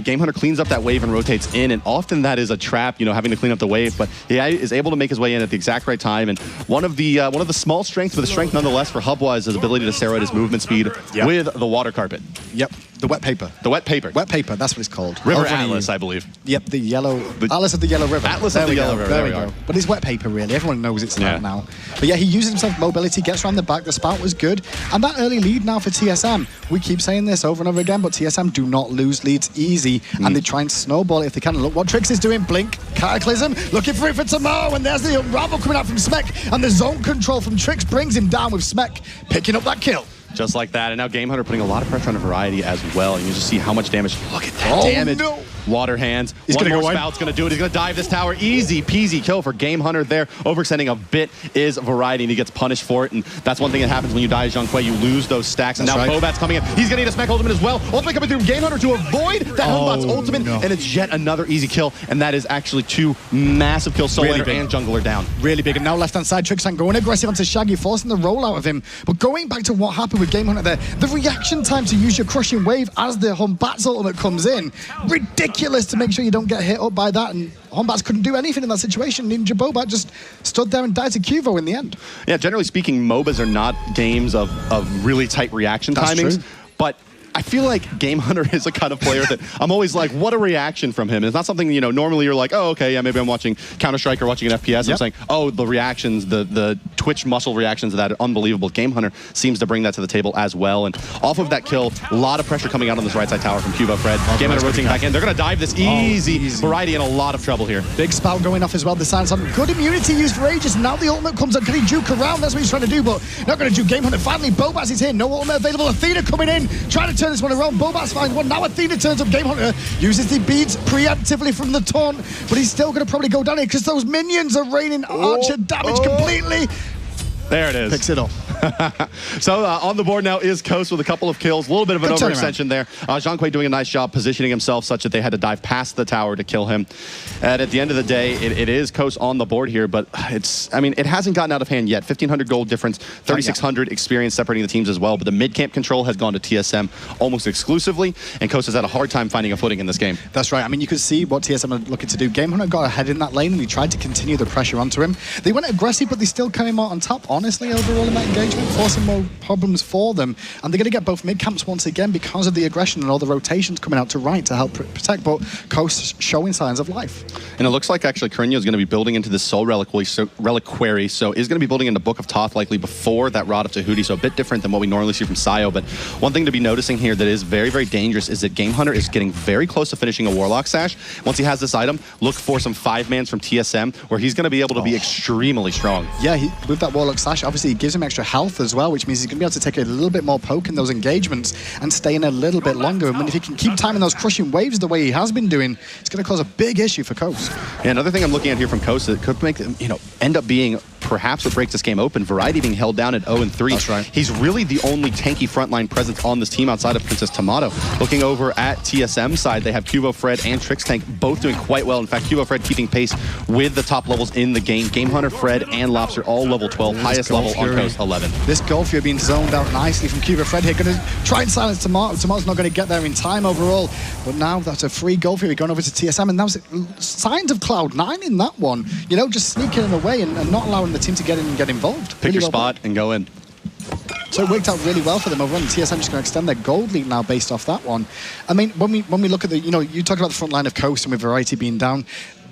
Game Hunter cleans up that wave and rotates in, and often that is a trap, you know, having to clean up the wave, but he is able to make his way in at the exact right time. And one of the small strengths, but a strength nonetheless for Hubwa is his ability to steroid his movement speed with the water carpet. Yep, the wet paper. The wet paper. Wet paper, that's what it's called. River Atlas, I believe. Yep, the yellow, Atlas of the Yellow River. Atlas of the Yellow River, there we go. But it's wet paper, really. Everyone knows it's that now. But yeah, he uses himself mobility, gets around the back, the spout was good, and that early lead now for TSM. We keep saying this over and over again, but TSM do not lose leads easy, and they try and snowball it if they can. Look what Trix is doing. Blink, Cataclysm, looking for it for tomorrow, and there's the Unravel coming out from Smek, and the zone control from Trix brings him down with Smek picking up that kill. Just like that, and now Game Hunter putting a lot of pressure on a Variety as well, and you just see how much damage. Look at that damage. No. Water hands. He's One gonna more go spout's going to do it. He's going to dive this tower. Easy peasy kill for Game Hunter there. Overextending a bit is Variety, and he gets punished for it, and that's one thing that happens when you die as Zhong Kui. You lose those stacks, and now Bobat's coming in. He's going to need a Smek ultimate as well. Ultimate coming through Game Hunter to avoid that Hunbot's ultimate, and it's yet another easy kill, and that is actually 2 massive kills. Solo and Jungler down. Really big, and now left-hand side, Trix Tank going aggressive onto Shaggy, forcing the roll out of him. But going back to what happened with Game Hunter there, the reaction time to use your crushing wave as the Hunbat's ultimate comes in, ridiculous to make sure you don't get hit up by that, and Hunbats couldn't do anything in that situation. Ninja Bobat just stood there and died to Cuvo in the end. Yeah, generally speaking, MOBAs are not games of really tight reaction timings, but I feel like Game Hunter is a kind of player that I'm always like, what a reaction from him. And it's not something, you know, normally you're like, oh, okay, yeah, maybe I'm watching Counter-Strike or watching an FPS. I'm saying, oh, the reactions, the Twitch muscle reactions of that are unbelievable. Game Hunter seems to bring that to the table as well. And off of that kill, a lot of pressure coming out on this right side tower from Cubo Fred. Game Hunter rotating back in. They're going to dive this easy. Variety in a lot of trouble here. Big spout going off as well. The silence on good immunity used for ages. Now the ultimate comes up. Can he juke around? That's what he's trying to do, but not going to juke. Game Hunter finally. Bobat's is here. No ultimate available. Athena coming in, trying to turn this one around. Bobat's finds one. Now Athena turns up. Game Hunter uses the beads preemptively from the taunt, but he's still going to probably go down here because those minions are raining archer damage completely. There it is. Picks it up. So on the board now is Coast with a couple of kills. A little bit of an overextension there. Zhonghui doing a nice job positioning himself such that they had to dive past the tower to kill him. And at the end of the day, it is Coast on the board here, but it hasn't gotten out of hand yet. 1,500 gold difference, 3,600 experience separating the teams as well. But the mid-camp control has gone to TSM almost exclusively, and Coast has had a hard time finding a footing in this game. That's right. I mean, you could see what TSM are looking to do. Game Hunter got ahead in that lane, and he tried to continue the pressure onto him. They went aggressive, but they still came out on top, honestly, overall in that engagement, forcing more problems for them. And they're going to get both mid-camps once again because of the aggression and all the rotations coming out to right to help protect, but Coast showing signs of life. And it looks like actually Carino is going to be building into this Soul Reliquary, so is going to be building into Book of Thoth likely before that Rod of Tahuti, so a bit different than what we normally see from Sayo. But one thing to be noticing here that is very, very dangerous is that Game Hunter is getting very close to finishing a Warlock Sash. Once he has this item, look for some 5-mans from TSM where he's going to be able to be extremely strong. Yeah, with that Warlock Sash, obviously it gives him extra health as well, which means he's going to be able to take a little bit more poke in those engagements and stay in a little bit longer. And if he can keep timing those crushing waves the way he has been doing, it's going to cause a big issue for Coast. Yeah, another thing I'm looking at here from Coast that could make them, end up being perhaps what breaks this game open. Variety being held down at 0-3. That's right. He's really the only tanky frontline presence on this team outside of Princess Tomato. Looking over at TSM side, they have Cubo Fred and Trix Tank both doing quite well. In fact, Cubo Fred keeping pace with the top levels in the game. Game Hunter, Fred, and Lobster all level 12, highest level on Coast 11. This Gold Fury being zoned out nicely from Cubo Fred here. Going to try and silence Tomato. Tomato's not going to get there in time overall. But now that's a free Gold Fury going over to TSM. And that was signs of Cloud9 in that one. Just sneaking in away and not allowing the team to get in and get involved. Pick your spot and go in. So it worked out really well for them over on. TSM just going to extend their gold lead now based off that one. I mean, when we look at the, you talk about the front line of Coast and with Variety being down,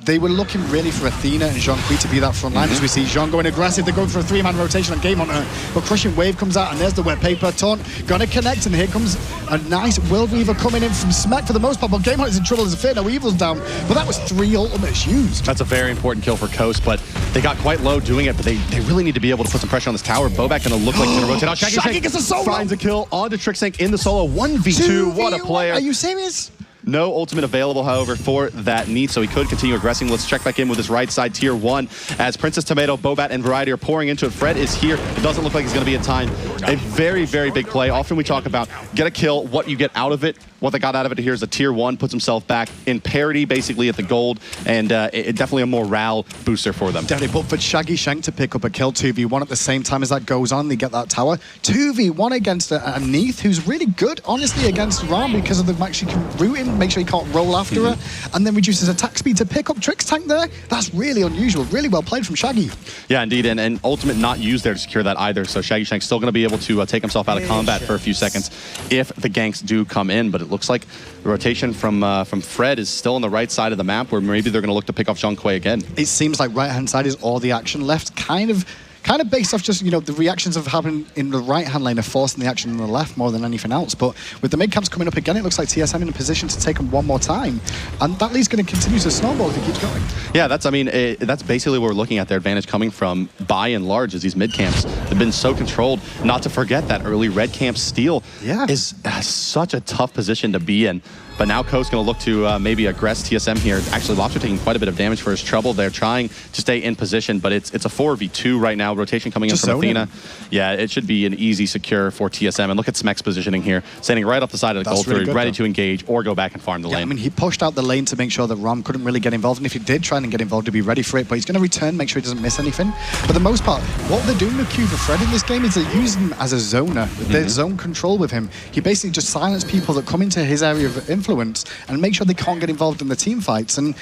they were looking really for Athena and Zhonghui to be that front line. As we see Zhong going aggressive, they're going for a 3-man rotation on Game Hunter, but Crushing Wave comes out and there's the wet paper. Taunt gonna connect, and here comes a nice Will Weaver coming in from Smek for the most part, but Game Hunter's in trouble as a Fear No Evil's down, but that was 3 ultimates used. That's a very important kill for Coast, but they got quite low doing it, but they really need to be able to put some pressure on this tower. Boback gonna look like he's gonna rotate out. Shaggy gets a solo! Finds a kill onto Trixtank in the solo. 1v2, what a player. Are you serious? No ultimate available, however, for that need, so he could continue aggressing. Let's check back in with his right side, tier 1, as Princess Tomato, Bobat, and Variety are pouring into it. Fred is here. It doesn't look like he's going to be in time. A very, very big play. Often we talk about get a kill, what you get out of it. What they got out of it here is a tier 1, puts himself back in parity, basically, at the gold, and it definitely a morale booster for them. Definitely, but for Shaggy Shank to pick up a kill 2v1 at the same time as that goes on, they get that tower. 2v1 against a Neath, who's really good, honestly, against Ram because of the fact she can root him, make sure he can't roll after her, and then reduces attack speed to pick up Trix Tank there. That's really unusual. Really well played from Shaggy. Yeah, indeed, and ultimate not used there to secure that either, so Shaggy Shank's still going to be able to take himself out of combat for a few seconds if the ganks do come in, but it looks like the rotation from Fred is still on the right side of the map, where maybe they're going to look to pick off Zhonghui again. It seems like right-hand side is all the action left, kind of based off just, the reactions of having in the right-hand lane are forcing the action on the left more than anything else. But with the mid-camps coming up again, it looks like TSM in a position to take them one more time. And that lead's going to continue to snowball if it keeps going. Yeah, that's basically what we're looking at. Their advantage coming from, by and large, is these mid-camps have been so controlled. Not to forget that early red camp steal is such a tough position to be in. But now Coast's going to look to maybe aggress TSM here. Actually, Lobster taking quite a bit of damage for his trouble. They're trying to stay in position, but it's a 4v2 right now. Rotation coming in from Athena. Yeah, it should be an easy secure for TSM. And look at Smek's positioning here, standing right off the side of the gold three, ready to engage or go back and farm the lane. I mean, he pushed out the lane to make sure that Rom couldn't really get involved. And if he did try and get involved, to be ready for it. But he's going to return, make sure he doesn't miss anything. For the most part, what they're doing with Cuba Fred in this game is they're using him as a zoner. There's zone control with him. He basically just silences people that come into his area of influence and make sure they can't get involved in the team fights and,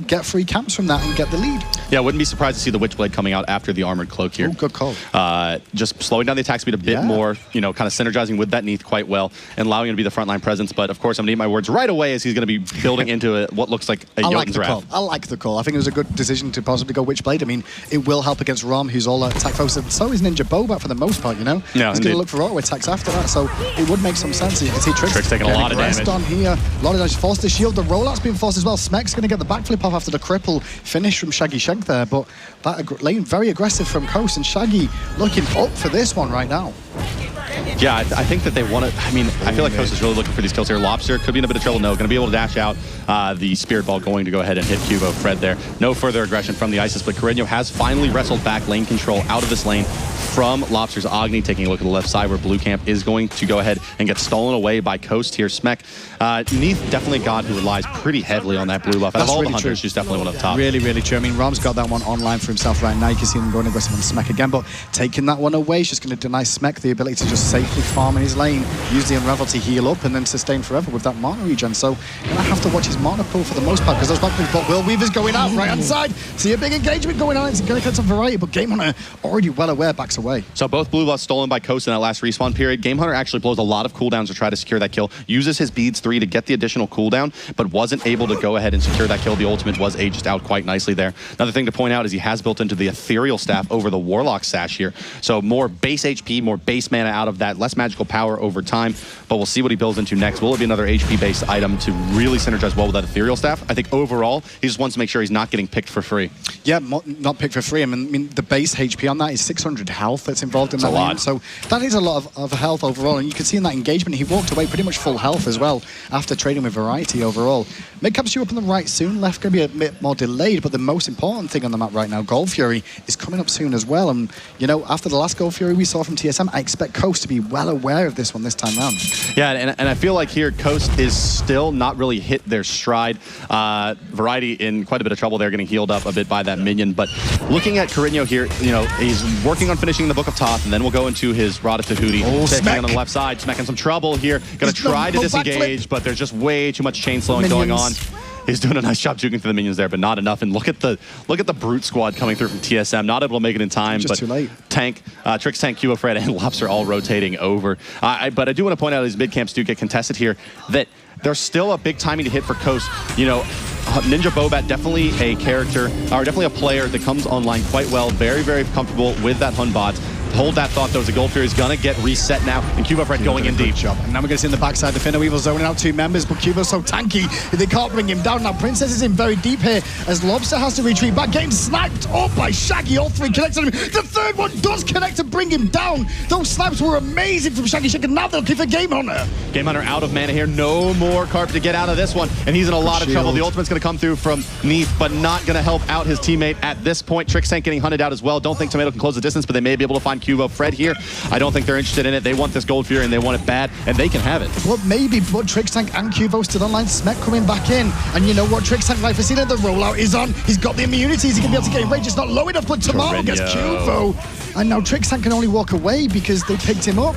get free camps from that and get the lead. Yeah, I wouldn't be surprised to see the Witchblade coming out after the Armored Cloak here. Oh, good call. Just slowing down the attack speed a bit more, kind of synergizing with that Neath quite well and allowing him to be the frontline presence. But, of course, I'm going to eat my words right away as he's going to be building into what looks like a Jotun's Wrath. I like the call. I think it was a good decision to possibly go Witchblade. I mean, it will help against Rom, who's all attack focused. And so is Ninja Bobat for the most part, Yeah, he's going to look for auto attacks after that, so it would make some sense. You can see Trix taking a lot of damage. On here. A lot of damage. Forced the shield. The rollout's been forced as well. Smek's going to get the backflip off after the cripple finish from Shaggy Shank there, but that lane very aggressive from Coast, and Shaggy looking up for this one right now. Yeah, I think that they want to. I mean, I feel like Coast is really looking for these kills here. Lobster could be in a bit of trouble. No, going to be able to dash out. The Spirit Ball going to go ahead and hit Cubo Fred there. No further aggression from the Isis, but Carino has finally wrestled back lane control out of this lane from Lobster's Agni. Taking a look at the left side where Blue Camp is going to go ahead and get stolen away by Coast here. Smek, Neath, definitely a god who relies pretty heavily on that blue buff. Out of all the hunters, she's definitely one up top. Really, really true. I mean, Rom's got that one online for himself right now. You can see him going aggressive on Smek again, but taking that one away is just going to deny Smek the ability to just safely farm in his lane, use the Unravel to heal up, and then sustain forever with that mana regen. So going to have to watch his mana pool for the most part, because those backlinks, but Will Weaver's going out right hand side. See a big engagement going on. It's going to get some variety, but Game Hunter already well aware backs away. So both blue buffs stolen by Coast in that last respawn period. Game Hunter actually blows a lot of cooldowns to try to secure that kill. Uses his beads 3 to get the additional cooldown, but wasn't able to go ahead and secure that kill. The ultimate was aged out quite nicely there. Another thing to point out is he has built into the Ethereal Staff over the Warlock Sash here. So more base HP, more base mana out of that, less magical power over time, but we'll see what he builds into next. Will it be another HP-based item to really synergize well with that Ethereal Staff? I think overall, he just wants to make sure he's not getting picked for free. Yeah, not picked for free. I mean, the base HP on that is 600 health that's involved in that. A lot. Lane. So that is a lot of health overall, and you can see in that engagement, he walked away pretty much full health as well after trading with variety overall. Mid-cap's you up on the right soon, left going to be a bit more delayed, but the most important thing on the map right now, Gold Fury, is coming up soon as well. And, you know, after the last Gold Fury we saw from TSM, I expect Coast to be well aware of this one this time round. Yeah, and I feel like here Coast is still not really hit their stride. Variety in quite a bit of trouble there, getting healed up a bit by that minion. But looking at Carino here, you know, he's working on finishing the Book of Thoth, and then we'll go into his Rod of Tahuti. Smek on the left side. Smek in some trouble here. Gonna try to disengage, but there's just way too much chain slowing going on. He's doing a nice job juking through the minions there, but not enough. And look at the Brute squad coming through from TSM. Not able to make it in time, just but too late. Tank, Trix Tank, Fred, and Lobster all rotating over. But I do want to point out as mid camps do get contested here that there's still a big timing to hit for Coast. You know, Ninja Bobat, definitely a character, or definitely a player that comes online quite well. Very, very comfortable with that Hun bot. Hold that thought, though, as the Gold Fury is going to get reset now, and Fred going in deep. Job. And now we're going to see in the backside, the Finna Weevil zoning out 2 members, but Cubo's so tanky, they can't bring him down. Now Princess is in very deep here, as Lobster has to retreat back, getting sniped up by Shaggy. All 3 connected him. The 3rd one does connect to bring him down. Those snipes were amazing from Shaggy. Now they're looking for Game Hunter. Game Hunter out of mana here. No more carp to get out of this one, and he's in a lot of trouble. The ultimate's going to come through from Neath, but not going to help out his teammate at this point. Trix Tank getting hunted out as well. Don't think Tomato can close the distance, but they may be able to find Fred here. I don't think they're interested in it. They want this Gold Fury, and they want it bad, and they can have it. Well, maybe, but Trix Tank and Cubo still online. Smek coming back in. And you know what? Trix Tank, like Facina, the rollout is on. He's got the immunities. He can be able to get in range. It's not low enough, but Tomorrow gets Cubo. And now Trix Tank can only walk away because they picked him up.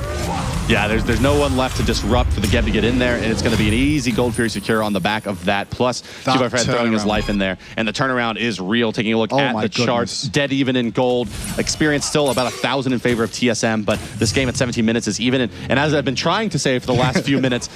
Yeah, there's no one left to disrupt for the Geb to get in there, and it's going to be an easy Gold Fury secure on the back of that. Plus, Fred throwing his life in there. And the turnaround is real. Taking a look at the charts, dead even in gold. Experience still about 1,000 in favor of TSM, but this game at 17 minutes is even. And as I've been trying to say for the last few minutes,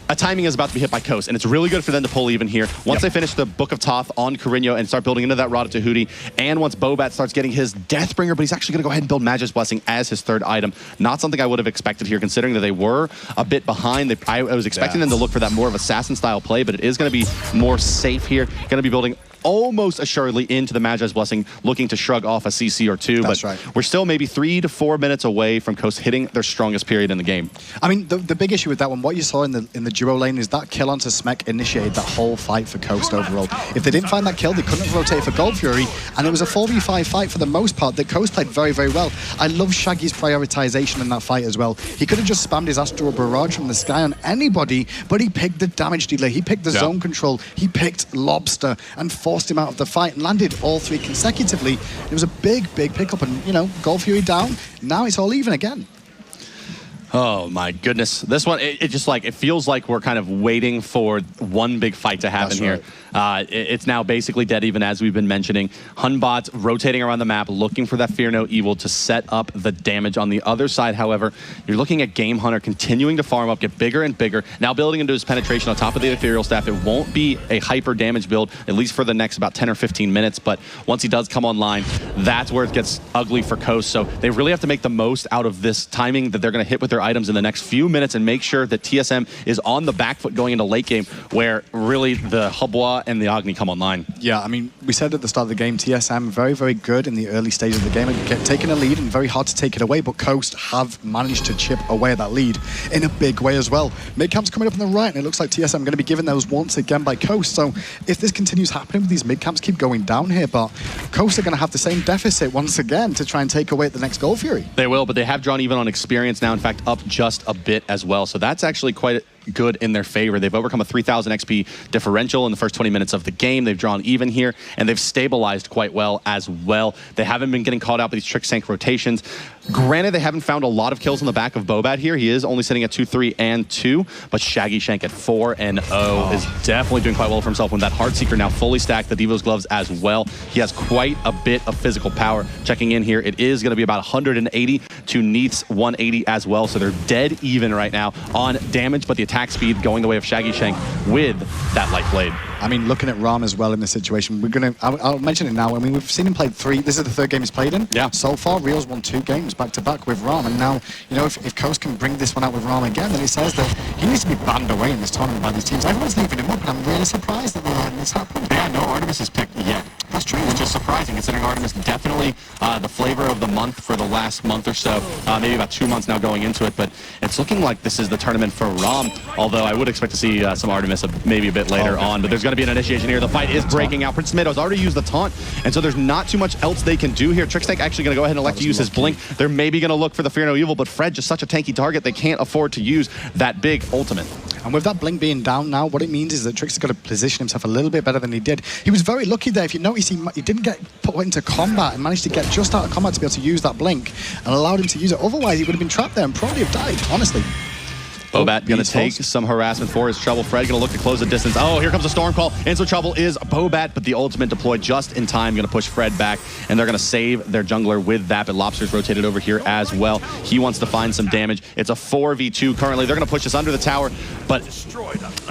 a timing is about to be hit by Coast, and it's really good for them to pull even here. Once they finish the Book of Thoth on Carino and start building into that Rod of Tahuti, and once Bobat starts getting his Deathbringer, but he's actually going to go ahead and build Magic's Blessing as his 3rd item. Not something I would have expected here, considering that they were a bit behind. I was expecting them to look for that more of assassin-style play, but it is going to be more safe here. Going to be building almost assuredly into the Magi's Blessing, looking to shrug off a CC or 2. That's but right. We're still maybe 3 to 4 minutes away from Coast hitting their strongest period in the game. I mean, the big issue with that one, what you saw in the duo lane is that kill onto Smek initiated that whole fight for Coast overall. If they didn't find that kill, they couldn't have rotated for Gold Fury, and it was a 4v5 fight for the most part that Coast played very, very well. I love Shaggy's prioritization in that fight as well. He could have just spammed his Astral Barrage from the sky on anybody, but he picked the damage dealer, he picked the zone control, he picked Lobster, and forced him out of the fight and landed all 3 consecutively. It was a big, big pickup, and, you know, Gold Fury down. Now it's all even again. Oh my goodness. This one, it just like, it feels like we're kind of waiting for one big fight to happen here. It's now basically dead even, as we've been mentioning. Hunbots rotating around the map, looking for that Fear No Evil to set up the damage. On the other side, however, you're looking at Game Hunter continuing to farm up, get bigger and bigger. Now building into his penetration on top of the Ethereal Staff. It won't be a hyper damage build, at least for the next about 10 or 15 minutes, but once he does come online, that's where it gets ugly for Coast. So they really have to make the most out of this timing that they're going to hit with their their items in the next few minutes and make sure that TSM is on the back foot going into late game, where really the Habois and the Agni come online. Yeah, I mean, we said at the start of the game, TSM very, very good in the early stages of the game and taking a lead and very hard to take it away, but Coast have managed to chip away at that lead in a big way as well. Mid-camp's coming up on the right, and it looks like TSM going to be given those once again by Coast. So if this continues happening, these mid-camps keep going down here, but Coast are going to have the same deficit once again to try and take away at the next Goal Fury. They will, but they have drawn even on experience now, in fact, up just a bit as well. So that's actually quite good in their favor. They've overcome a 3,000 XP differential in the first 20 minutes of the game. They've drawn even here, and they've stabilized quite well as well. They haven't been getting called out by these Trick Tank rotations. Granted, they haven't found a lot of kills on the back of Bobat here. He is only sitting at 2-3 and 2, but Shaggy Shank at 4-0 is definitely doing quite well for himself. When that Heartseeker now fully stacked, the Devo's gloves as well. He has quite a bit of physical power. Checking in here, it is going to be about 180 to Neath's 180 as well, so they're dead even right now on damage, but the attack speed going the way of Shaggy Shank with that Light Blade. I mean, looking at Ram as well in this situation, we're going to, I'll mention it now. I mean, we've seen him play 3, this is the 3rd game he's played in. Yeah. So far, Real's won 2 games back-to-back with Ram, and now, you know, if Coast can bring this one out with Ram again, then it says that he needs to be banned away in this tournament by these teams. Everyone's leaving him up, and I'm really surprised that they're letting this happen. Yeah, no Artemis is picked yet. That's true. It's just surprising, considering Artemis definitely the flavor of the month for the last month or so. Maybe about 2 months now going into it, but it's looking like this is the tournament for Ram, although I would expect to see some Artemis maybe a bit later on, but there's going to be an initiation here. The fight is breaking out. Prince Tomato's already used the taunt, and so there's not too much else they can do here. Trickstank actually going to go ahead and elect to use his blink. They're maybe going to look for the Fear No Evil, but Fred just such a tanky target, they can't afford to use that big ultimate. And with that blink being down now, what it means is that Trix has got to position himself a little bit better than he did. He was very lucky there. If you notice, he didn't get put into combat and managed to get just out of combat to be able to use that blink and allowed him to use it. Otherwise, he would have been trapped there and probably have died, honestly. Bobat going to take some harassment for his trouble. Fred going to look to close the distance. Oh, here comes a storm call. And so trouble is Bobat, but the ultimate deployed just in time. Going to push Fred back, and they're going to save their jungler with that. But Lobster's rotated over here as well. He wants to find some damage. It's a 4v2 currently. They're going to push this under the tower, but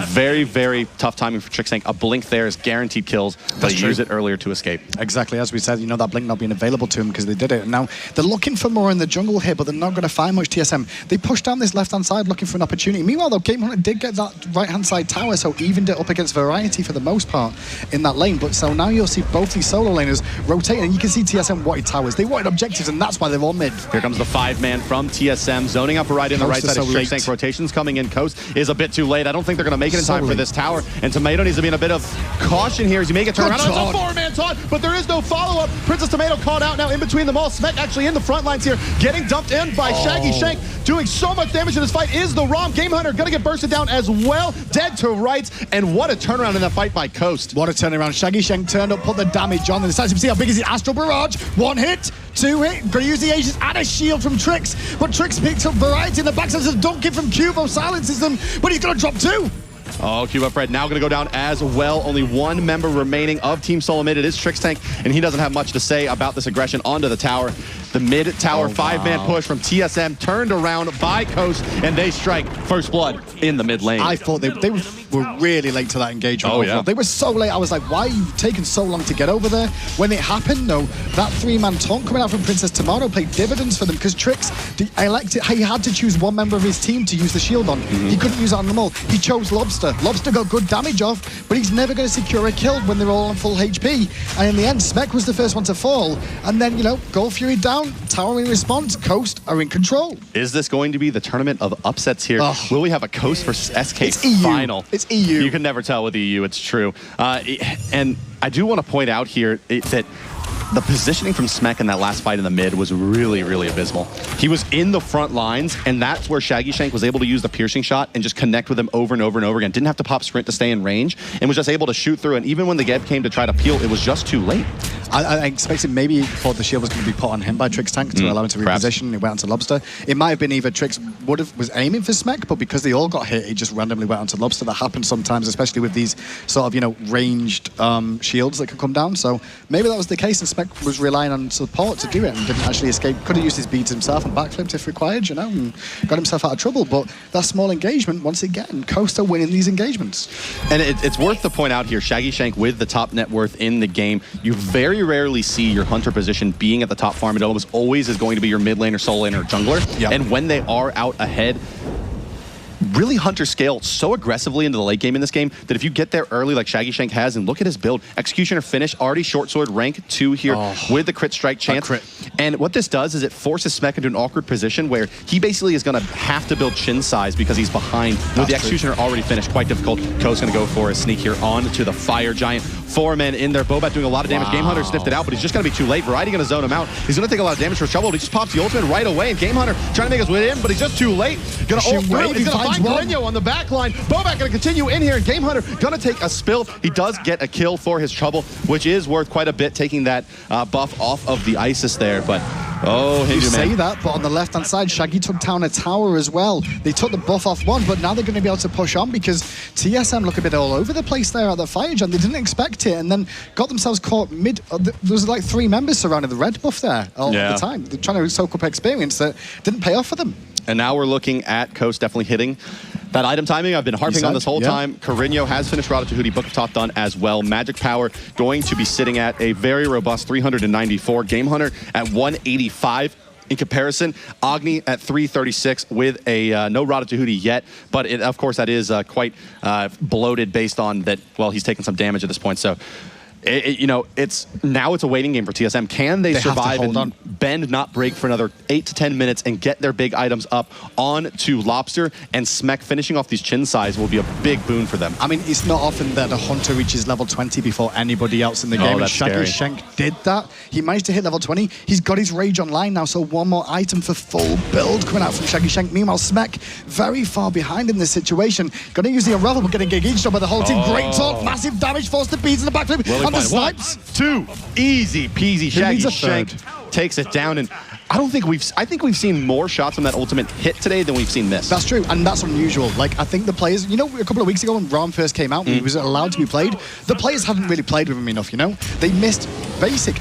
very, very tough timing for Trickstank. A blink there is guaranteed kills, but he used it earlier to escape. Exactly, as we said, you know, that blink not being available to him because they did it. And now they're looking for more in the jungle here, but they're not going to find much. TSM, they pushed down this left-hand side looking for an opportunity. Meanwhile, though, Game Hunter did get that right-hand side tower, so evened it up against Variety for the most part in that lane. But so now you'll see both these solo laners rotating, and you can see TSM wanted towers. They wanted objectives, and that's why they're all mid. Here comes the 5-man from TSM, zoning up right in the right side of Trickstank. Rotations coming in. Coast is a bit too late. I don't think they're going to make it in time for this tower, and Tomato needs to be in a bit of caution here as he make a turn around. It's a 4-man taunt, but there is no follow-up. Princess Tomato caught out now in between them all. Smek actually in the front lines here, getting dumped in by Shaggy Shank, doing so much damage in this fight. Is the ROM. Game Hunter going to get bursted down as well, dead to rights, and what a turnaround in that fight by Coast. What a turnaround. Shaggy Shank turned up, put the damage on, and decides to see how big is the Astral Barrage. 1 hit, 2 hit, gonna use the Aegis and a shield from Trix, but Trix picks up Variety in the backside of Duncan from Cubo, silences them, but he's gonna drop 2. Oh, Cuba Fred now going to go down as well. Only 1 member remaining of Team SoloMid. It is Trickstank, and he doesn't have much to say about this aggression onto the tower. The mid-tower 5-man push from TSM turned around by Coast, and they strike first blood in the mid lane. I thought they were really late to that engagement. Oh, yeah. They were so late. I was like, why are you taking so long to get over there? When it happened, though, that 3-man taunt coming out from Princess Tomato played dividends for them because Trix, he had to choose 1 member of his team to use the shield on. He couldn't use it on them all. He chose Lobster. Lobster got good damage off, but he's never going to secure a kill when they're all on full HP. And in the end, Smek was the first one to fall. And then, you know, Goal Fury down, tower in response, Coast are in control. Is this going to be the tournament of upsets here? Will we have a Coast versus SK final? It's EU. You can never tell with EU, it's true. And I do want to point out here that the positioning from Smek in that last fight in the mid was really, really abysmal. He was in the front lines, and that's where Shaggy Shank was able to use the piercing shot and just connect with him over and over and over again. Didn't have to pop sprint to stay in range, and was just able to shoot through. And even when the Geb came to try to peel, it was just too late. I expected maybe thought the shield was going to be put on him by Trickstank to allow him to reposition. It went onto Lobster. It might have been either Trix was aiming for Smek, but because they all got hit, he just randomly went onto Lobster. That happens sometimes, especially with these sort of, you know, ranged shields that can come down. So maybe that was the case, and Smek was relying on support to do it and didn't actually escape. Could have used his beads himself and backflipped if required, you know, and got himself out of trouble. But that small engagement, once again, Coast are winning these engagements. And it's worth to point out here, Shaggy Shank with the top net worth in the game. You very very rarely see your Hunter position being at the top farm. It almost always is going to be your mid lane or solo lane or jungler. Yep. And when they are out ahead, really Hunter scale so aggressively into the late game in this game that if you get there early like Shaggy Shank has, and look at his build, Executioner finish, already short sword rank 2 here with the crit strike chance. And what this does is it forces Smek into an awkward position where he basically is going to have to build chin size because he's behind with the Executioner already finished. Quite difficult. Ko's going to go for a sneak here on to the Fire Giant. 4 men in there. Bobat doing a lot of damage. Game Hunter sniffed it out, but he's just going to be too late. Variety going to zone him out. He's going to take a lot of damage for trouble. He just pops the ultimate right away, and Game Hunter trying to make his way in, but he's just too late. Going to ult through. He's going to find Corinho on the back line. Bobat going to continue in here, and Game Hunter going to take a spill. He does get a kill for his trouble, which is worth quite a bit, taking that buff off of the Isis there, but you say that, but on the left-hand side, Shaggy took down a tower as well. They took the buff off one, but now they're going to be able to push on because TSM look a bit all over the place there at the Fire Giant. They didn't expect it, and then got themselves caught mid. There was like 3 members surrounding the red buff there all the time. They're trying to soak up experience that didn't pay off for them. And now we're looking at Coast definitely hitting that item timing. I've been harping on this whole time. Corinho has finished Rada Tahuti, Book of Top done as well. Magic Power going to be sitting at a very robust 394. Game Hunter at 185. In comparison, Agni at 336 with a no Rada Tahuti yet, but of course that is quite bloated based on that, well, he's taken some damage at this point, so it's a waiting game for TSM. Can they survive and bend, not break for another 8 to 10 minutes and get their big items up on to Lobster, and Smek finishing off these chin size will be a big boon for them. I mean, it's not often that a Hunter reaches level 20 before anybody else in the game, and Shaggy Shank did that. He managed to hit level 20. He's got his Rage online now, so one more item for full build coming out from Shaggy Shank. Meanwhile, Smek very far behind in this situation. Going to use the Unravel, but getting engaged on by the whole team. Great talk, massive damage, force the beads in the backflip. And the snipes. 2 easy peasy. Shaggy Shank takes it down, and I think we've seen more shots on that ultimate hit today than we've seen miss. That's true, and that's unusual. Like, I think the players, a couple of weeks ago when Braum first came out and he was allowed to be played, the players hadn't really played with him enough, They missed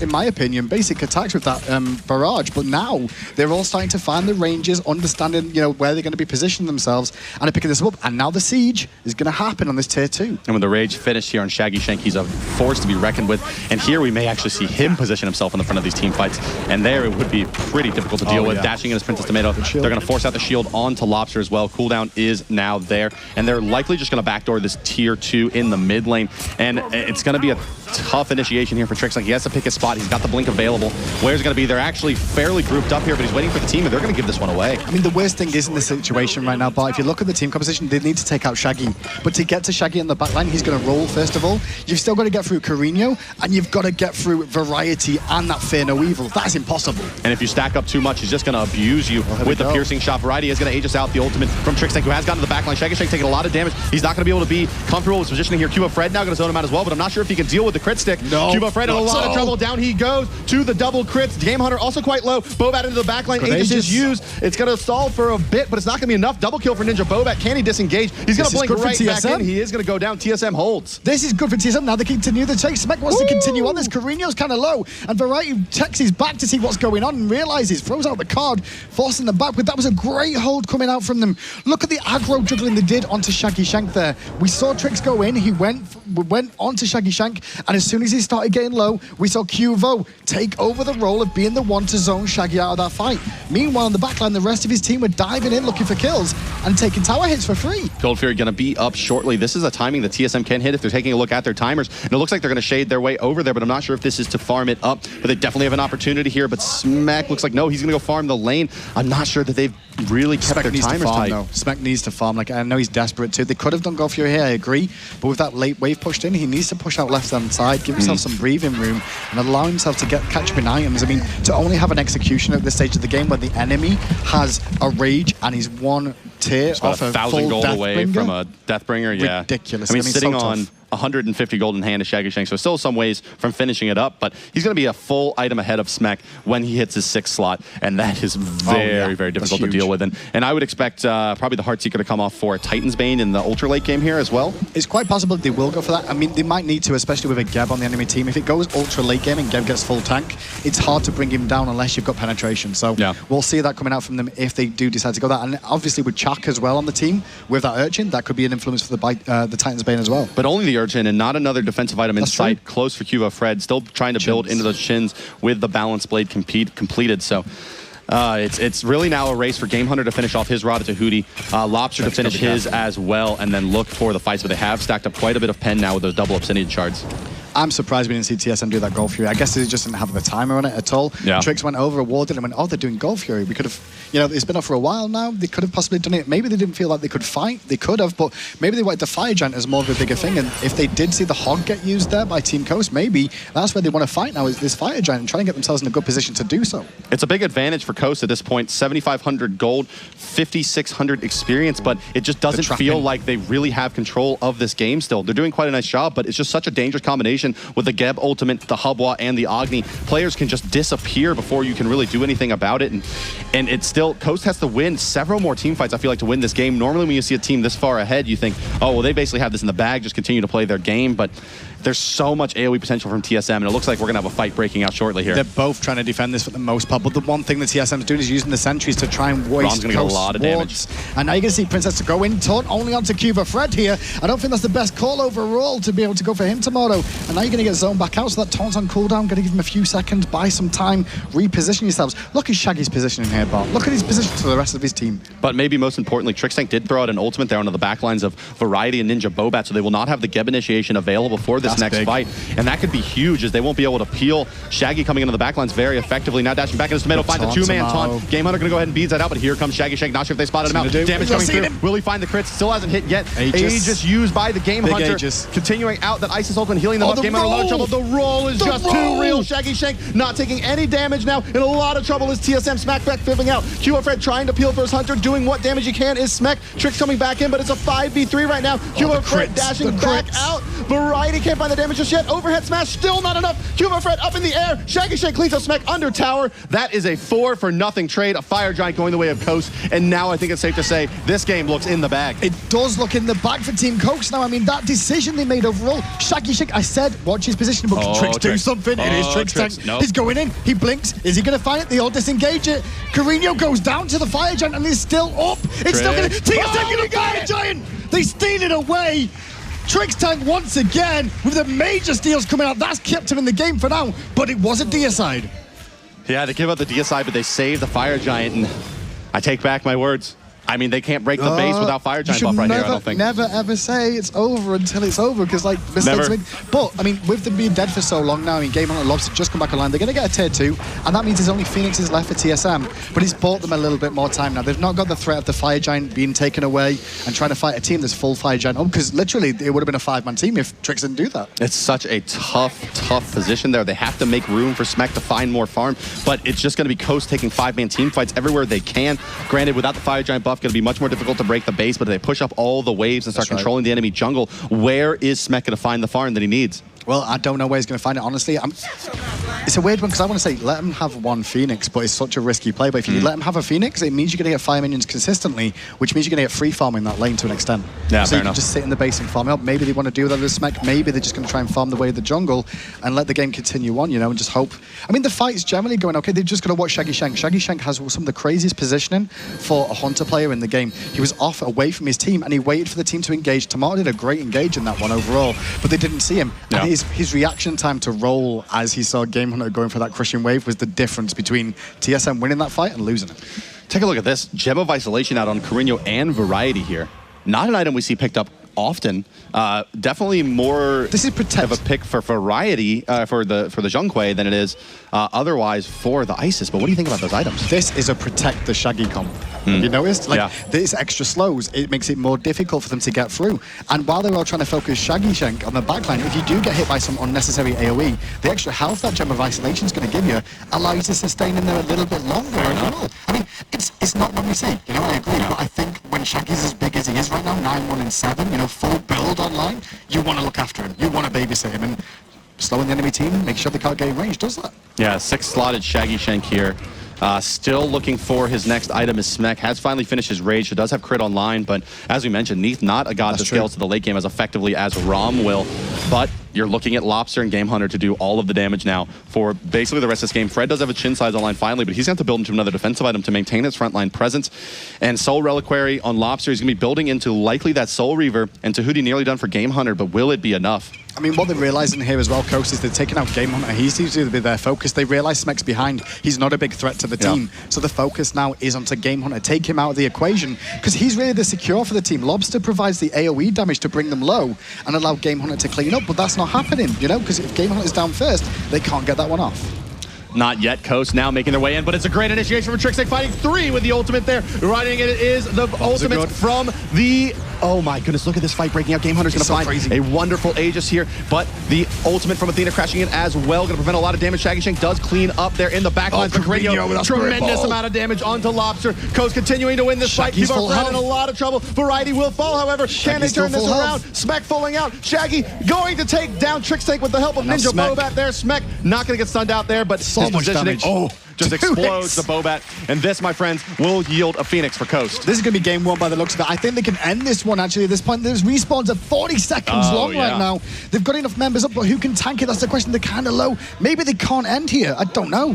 in my opinion, basic attacks with that barrage, but now they're all starting to find the ranges, understanding, where they're going to be positioning themselves, and are picking this up, and now the siege is going to happen on this tier 2. And when the Rage finished here on Shaggy Shank, he's a force to be reckoned with, and here we may actually see him position himself in the front of these team fights, and there it would be pretty difficult to deal with. Dashing in his Princess Tomato. They're going to force out the shield onto Lobster as well. Cooldown is now there, and they're likely just going to backdoor this tier 2 in the mid lane, and it's going to be a tough initiation here for Trixlink. He has to pick his spot. He's got the blink available. Where's it going to be? They're actually fairly grouped up here, but he's waiting for the team, and they're going to give this one away. I mean, the worst thing is in this situation right now, but if you look at the team composition, they need to take out Shaggy. But to get to Shaggy in the backline, he's going to roll first of all. You've still got to get through Corinho, and you've got to get through Variety and that Fear No Evil. That's impossible. And if you stack up too much, he's just going to abuse you with the piercing shot. Variety is going to age us out the ultimate from Trixlink, who has gotten to the backline. Shaggy Shank taking a lot of damage. He's not going to be able to be comfortable with his positioning here. Cuba Fred now going to zone him out as well, but I'm not sure if he can deal with the crit stick. Cuba Fred in a lot of trouble. Down he goes to the double crits. Game Hunter also quite low. Bobat into the backline. Aegis is used. It's going to stall for a bit, but it's not going to be enough. Double kill for Ninja Bobat. Can he disengage? He's going to blink right back in. He is going to go down. TSM holds. This is good for TSM. Now they continue the chase. Smek wants to continue on this. Corinho's kind of low, and Variety checks his back to see what's going on and realizes, throws out the card, forcing them back. But that was a great hold coming out from them. Look at the aggro juggling they did onto Shaggy Shank there. We saw Trix go in. He went onto Shaggy Shank, and as soon as he started getting low, we saw Qvo take over the role of being the one to zone Shaggy out of that fight. Meanwhile, in the backline, the rest of his team were diving in, looking for kills, and taking tower hits for free. Cold Fury going to be up shortly. This is a timing that TSM can hit if they're taking a look at their timers. And it looks like they're going to shade their way over there, but I'm not sure if this is to farm it up. But they definitely have an opportunity here. But Smek looks like, no, he's going to go farm the lane. I'm not sure that they've really kept their timers tight. Smek needs to farm. Like, I know he's desperate too. They could have done Gold Fury here, I agree. But with that late wave pushed in, he needs to push out left-hand side, give himself some breathing room, and allow himself to catch up in items. I mean, to only have an execution at this stage of the game when the enemy has a Rage and he's one tier off a 1,000 gold away from a Deathbringer, yeah. Ridiculous. I mean, sitting on 150 gold in hand to Shaggy Shank, so still some ways from finishing it up, but he's going to be a full item ahead of Smek when he hits his 6th slot, and that is very difficult to deal with. And I would expect probably the Heartseeker to come off for a Titan's Bane in the ultra late game here as well. It's quite possible they will go for that. I mean, they might need to, especially with a Geb on the enemy team. If it goes ultra late game and Geb gets full tank, it's hard to bring him down unless you've got penetration. So we'll see that coming out from them if they do decide to go that. And obviously with Chak as well on the team, with that Urchin, that could be an influence for the Titan's Bane as well. But only the Urchin, and not another defensive item in sight. Close for Cuba Fred, still trying to build into those shins with the Balance Blade completed. So it's really now a race for Game Hunter to finish off his Rada Tahuti, Lobster to finish his as well, and then look for the fights. But they have stacked up quite a bit of pen now with those double Obsidian shards. I'm surprised we didn't see TSM do that Gold Fury. I guess they just didn't have the timer on it at all. Yeah. Trix went over, awarded, and went, oh, they're doing Gold Fury. We could have, you know, it's been up for a while now. They could have possibly done it. Maybe they didn't feel like they could fight. They could have, but maybe they wanted the Fire Giant as more of a bigger thing. And if they did see the Hog get used there by Team Coast, maybe that's where they want to fight now, is this Fire Giant and try and get themselves in a good position to do so. It's a big advantage for Coast at this point. 7,500 gold, 5,600 experience, but it just doesn't feel like they really have control of this game still. They're doing quite a nice job, but it's just such a dangerous combination with the Geb ultimate, the Hubwa, and the Agni. Players can just disappear before you can really do anything about it, and it's still, Coast has to win several more team fights, I feel like, to win this game. Normally when you see a team this far ahead, you think, oh, well, they basically have this in the bag, just continue to play their game, but there's so much AoE potential from TSM, and it looks like we're going to have a fight breaking out shortly here. They're both trying to defend this for the most part, but the one thing that TSM's doing is using the sentries to try and waste Ron's going to get a lot of damage. And now you're going to see Princess to go in, taunt only onto Cuba Fred here. I don't think that's the best call overall to be able to go for him tomorrow. And now you're going to get zoned back out, so that taunt's on cooldown, going to give him a few seconds, buy some time, reposition yourselves. Look at Shaggy's positioning here, Bart. Look at his position to the rest of his team. But maybe most importantly, Trixtank did throw out an ultimate there onto the backlines of Variety and Ninja Bobat, so they will not have the Geb initiation available for this next fight. And that could be huge, as they won't be able to peel. Shaggy coming into the backlines very effectively. Now dashing back into tomato, finds a two-man taunt. Game Hunter going to go ahead and beads that out, but here comes Shaggy Shank. Not sure if they spotted him out. Damage coming through. Will he find the crits? Still hasn't hit yet. Aegis used by the Game Hunter. Continuing out that Isis ultimate, healing them up. Game Hunter in a lot of trouble. The roll is just too real. Shaggy Shank not taking any damage now. In a lot of trouble is TSM. Smackback fibbing out. Cuba Fred trying to peel for his Hunter, doing what damage he can is Smek. Trix coming back in, but it's a 5v3 right now. Cuba Fred dashing back out. Variety can't find the damage just yet. Overhead smash, still not enough. Cuba Fred up in the air. Shaggy Shank cleans up Smek under tower. That is a 4-for-0 trade. A Fire Giant going the way of Coast. And now I think it's safe to say this game looks in the bag. It does look in the bag for Team Coast now. I mean, that decision they made overall. Shaggy Shank, I said, watch his position, but can Trix do something? It is Trix Tank. Nope. He's going in. He blinks. Is he going to find it? They all disengage it. Carino goes down to the Fire Giant and he's still up. It's still going to... TSM going to Fire Giant! They steal it away. Trix Tank once again with the major steals coming out. That's kept him in the game for now, but it was a deicide. Yeah, they give out the deicide, but they save the Fire Giant, and I take back my words. I mean, they can't break the base without Fire Giant buff right here, I don't think. Never ever say it's over until it's over, because like mistakes make. But I mean, with them being dead for so long now, I mean, Game Hunter Lobster just come back online. They're going to get a tier 2, and that means there's only Phoenixes left for TSM. But it's bought them a little bit more time now. They've not got the threat of the Fire Giant being taken away and trying to fight a team that's full Fire Giant. Oh, because literally it would have been a 5-man team if Trix didn't do that. It's such a tough position there. They have to make room for Smek to find more farm, but it's just going to be Coast taking 5-man team fights everywhere they can. Granted, without the Fire Giant buff, going to be much more difficult to break the base, but if they push up all the waves and start controlling the enemy jungle, where is Smek going to find the farm that he needs? Well, I don't know where he's going to find it, honestly. It's a weird one, because I want to say let him have one Phoenix, but it's such a risky play. But if you let him have a Phoenix, it means you're going to get 5 minions consistently, which means you're going to get free farming that lane to an extent. Yeah, so you can just sit in the base and farm up. Maybe they want to do that with Smek. Maybe they're just going to try and farm the way of the jungle and let the game continue on, you know, and just hope. I mean, the fight's generally going okay. They've just got to watch Shaggy Shank. Shaggy Shank has some of the craziest positioning for a Hunter player in the game. He was off away from his team, and he waited for the team to engage. Tomato did a great engage in that one overall, but they didn't see him. Yeah. And his reaction time to roll as he saw Game Hunter going for that crushing wave was the difference between TSM winning that fight and losing it. Take a look at this. Gem of Isolation out on Carino and Variety here. Not an item we see picked up often. Definitely more this is of a pick for Variety for the Zhonghui than it is otherwise for the Isis. But what do you think about those items? This is a protect the Shaggy comp. Have you noticed? Like, this extra slows, it makes it more difficult for them to get through. And while they're all trying to focus Shaggy Shank on the backline, if you do get hit by some unnecessary AoE, the extra health that Gem of Isolation is going to give you allow you to sustain in there a little bit longer overall. I mean, it's not what we see, you know, I agree, but I think when Shaggy's as big as he is right now, 9-1 and 7, you know, full build online, you want to look after him, you want to babysit him, and slowing the enemy team, make sure they can't get in range, does that. Yeah, 6-slotted Shaggy Shank here. Still looking for his next item is Smek. Has finally finished his rage, so does have crit online, but as we mentioned, Neath not a god to scale to the late game as effectively as Rom will. But you're looking at Lobster and Game Hunter to do all of the damage now for basically the rest of this game. Fred does have a chin size online finally, but he's going to have to build into another defensive item to maintain his frontline presence. And Soul Reliquary on Lobster is going to be building into likely that Soul Reaver, and Tahuti nearly done for Game Hunter, but will it be enough? I mean, what they're realizing here as well, Coast, is they're taking out Game Hunter. He seems to be their focus. They realize Smek's behind. He's not a big threat to the team. So the focus now is onto Game Hunter. Take him out of the equation because he's really the secure for the team. Lobster provides the AoE damage to bring them low and allow Game Hunter to clean up, but that's not happening, you know, because if Game Hunter's down first, they can't get that one off. Not yet. Coast now making their way in, but it's a great initiation for Tricksec, fighting 3 with the ultimate there. Riding it is the ultimate from the... Oh my goodness, look at this fight breaking out. Game Hunter's going to find a wonderful Aegis here, but the ultimate from Athena crashing in as well. Going to prevent a lot of damage. Shaggy Shank does clean up there in the backline for Carino. Tremendous amount of damage onto Lobster. Coast continuing to win this fight. People are in a lot of trouble. Variety will fall, however. Can they turn this around? Smek falling out. Shaggy going to take down Tricksec with the help of Ninja Bobat there. Smek not going to get stunned out there, but so much damage. Oh, just explodes the Bobat. And this, my friends, will yield a Phoenix for Coast. This is going to be game 1 by the looks of it. I think they can end this one, actually, at this point. There's respawns at 40 seconds long right now. They've got enough members up, but who can tank it? That's the question. They're kind of low. Maybe they can't end here. I don't know.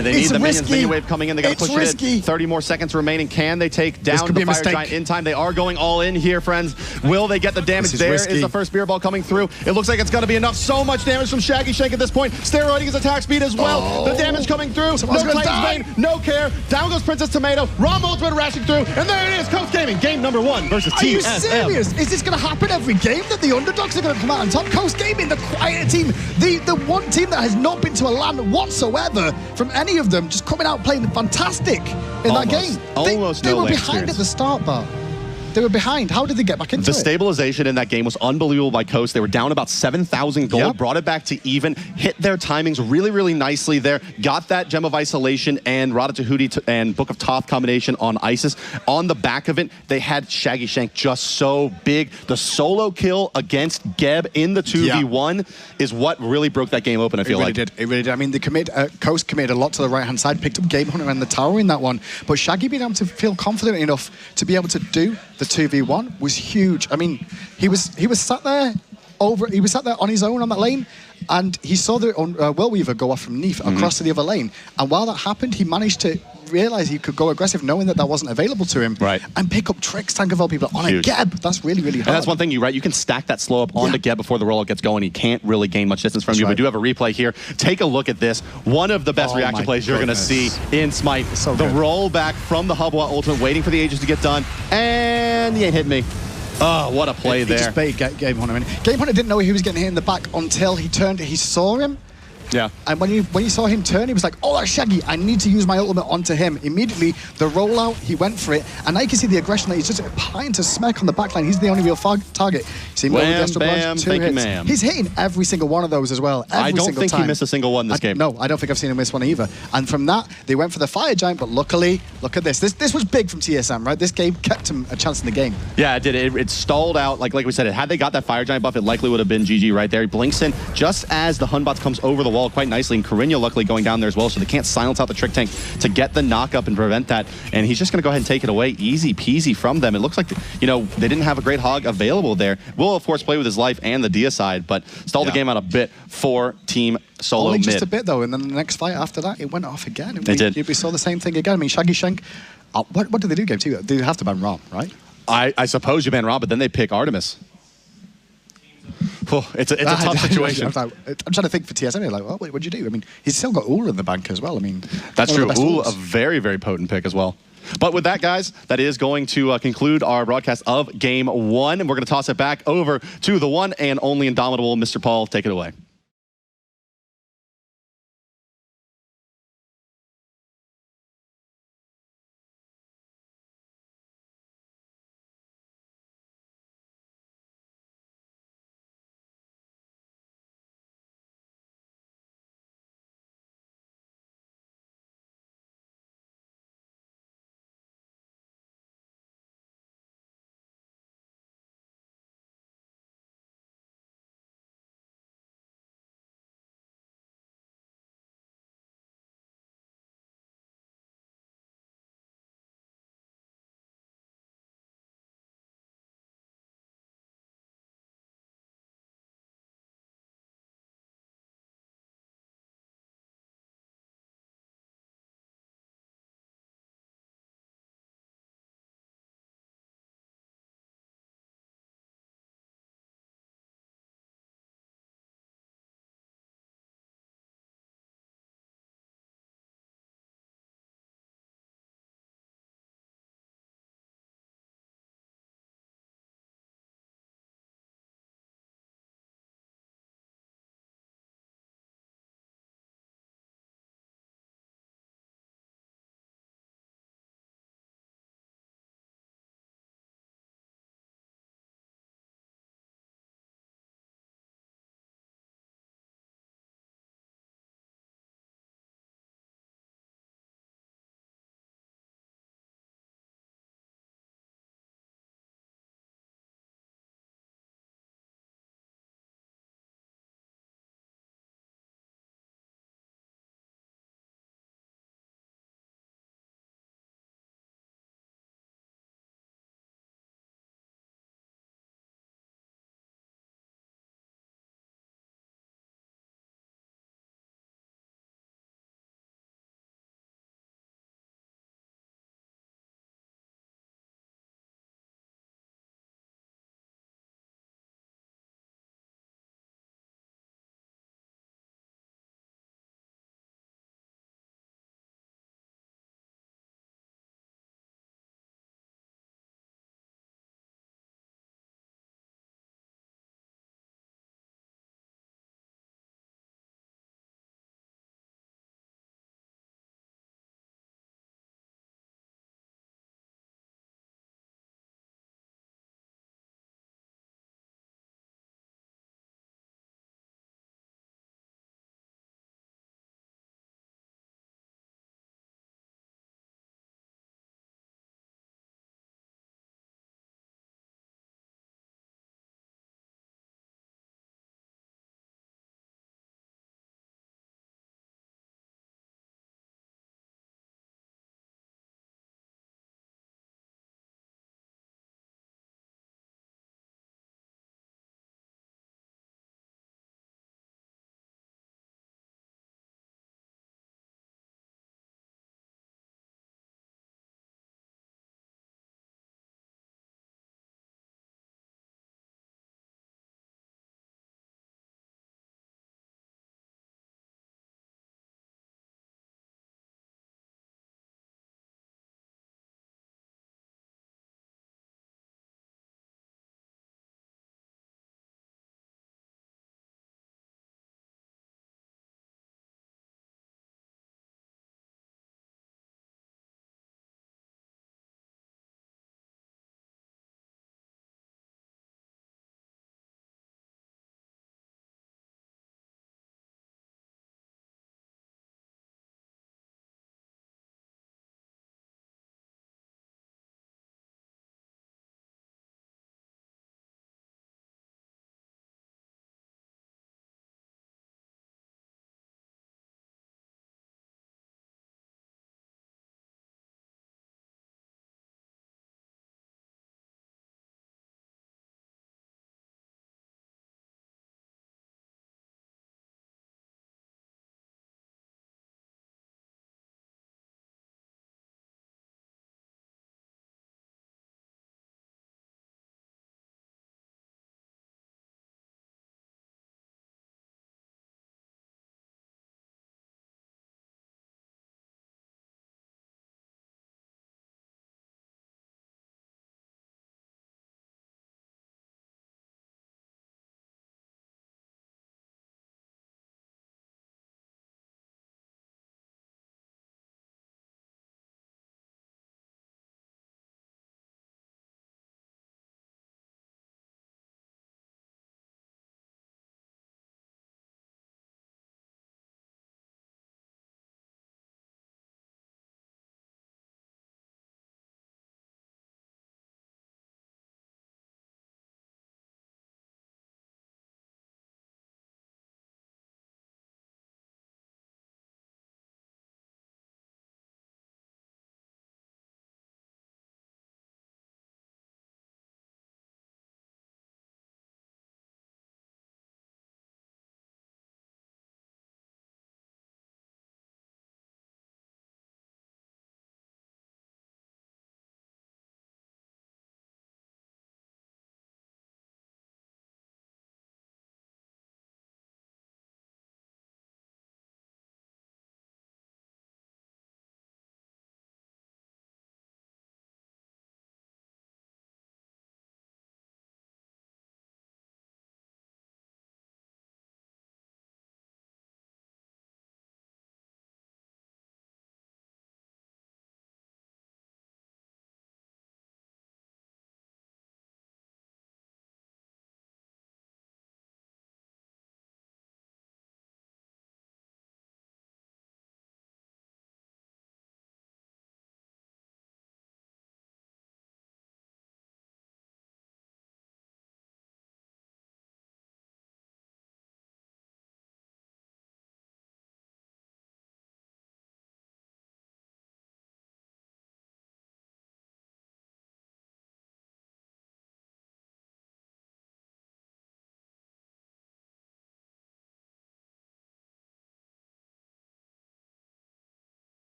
They need the minions minion wave coming in. They got to push it in. 30 more seconds remaining. Can they take down the Fire Giant in time? They are going all in here, friends. Will they get the damage? There is the first Spear Ball coming through. It looks like it's going to be enough. So much damage from Shaggy Shank at this point. Steroiding his attack speed as well. The damage coming through. No Titan's Bane. No care. Down goes Princess Tomato. Rom ultimate rashing through. And there it is. Coast Gaming. Game number 1 versus Team SM. Are you serious? Is this going to happen every game that the underdogs are going to come out on top? Coast Gaming, the quiet team, the one team that has not been to a LAN whatsoever from any of them, just coming out playing fantastic in that game. They were behind at the start, but they were behind. How did they get back into it? The stabilization in that game was unbelievable by Coast. They were down about 7,000 gold, brought it back to even, hit their timings really, really nicely there, got that Gem of Isolation and Rada Tahuti and Book of Thoth combination on Isis. On the back of it, they had Shaggy Shank just so big. The solo kill against Geb in the 2v1 is what really broke that game open, I feel like. It really did. I mean, Coast committed a lot to the right-hand side, picked up Game Hunter and the tower in that one, but Shaggy being able to feel confident enough to be able to do the 2v1 was huge. I mean, he was sat there on his own on that lane, and he saw the Whirlweaver go off from Neef across to the other lane. And while that happened, he managed to realize he could go aggressive, knowing that wasn't available to him, and pick up Tricks, tank of all people on a Geb. That's really, really hard. And that's one thing, you can stack that slow up onto Geb before the rollout gets going. He can't really gain much distance from you. We do have a replay here. Take a look at this. One of the best reaction plays you're going to see in Smite. The roll back from the Hubwa ultimate, waiting for the Aegis to get done, and he ain't hitting me. Oh, what a play there. He just baited Game Hunter in. Game Hunter didn't know he was getting hit in the back until he turned. He saw him. Yeah. And when you saw him turn, he was like, oh, that's Shaggy. I need to use my ultimate onto him. Immediately, the rollout, he went for it. And now you can see the aggression that he's just applying to Smek on the backline. He's the only real target. See, bam, bam, thank you, ma'am. He's hitting every single one of those as well. I don't think he missed a single one this game. No, I don't think I've seen him miss one either. And from that, they went for the Fire Giant, but luckily, look at this. This was big from TSM, right? This game kept him a chance in the game. Yeah, it did. It stalled out. Like we said, had they got that Fire Giant buff, it likely would have been GG right there. He blinks in just as the Hunbots comes over the wall quite nicely, and Carino luckily going down there as well, so they can't silence out the Trick Tank to get the knock-up and prevent that. And he's just going to go ahead and take it away. Easy peasy from them. It looks like, they didn't have a great hog available there. Will, of course, play with his life and the Dia side, but stalled the game out a bit for Team SoloMid. Only just a bit, though, and then the next fight after that, it went off again. They did. We saw the same thing again. I mean, Shaggy Shank, what did they do game 2? They have to ban Rom, right? I suppose you ban Rom, but then they pick Artemis. Oh, it's a tough situation. I'm trying to think for TSM. Like, well, what'd you do? I mean, he's still got Ul in the bank as well. I mean, that's true. Ul, a very, very potent pick as well. But with that, guys, that is going to conclude our broadcast of Game 1. And we're going to toss it back over to the one and only indomitable Mr. Paul. Take it away.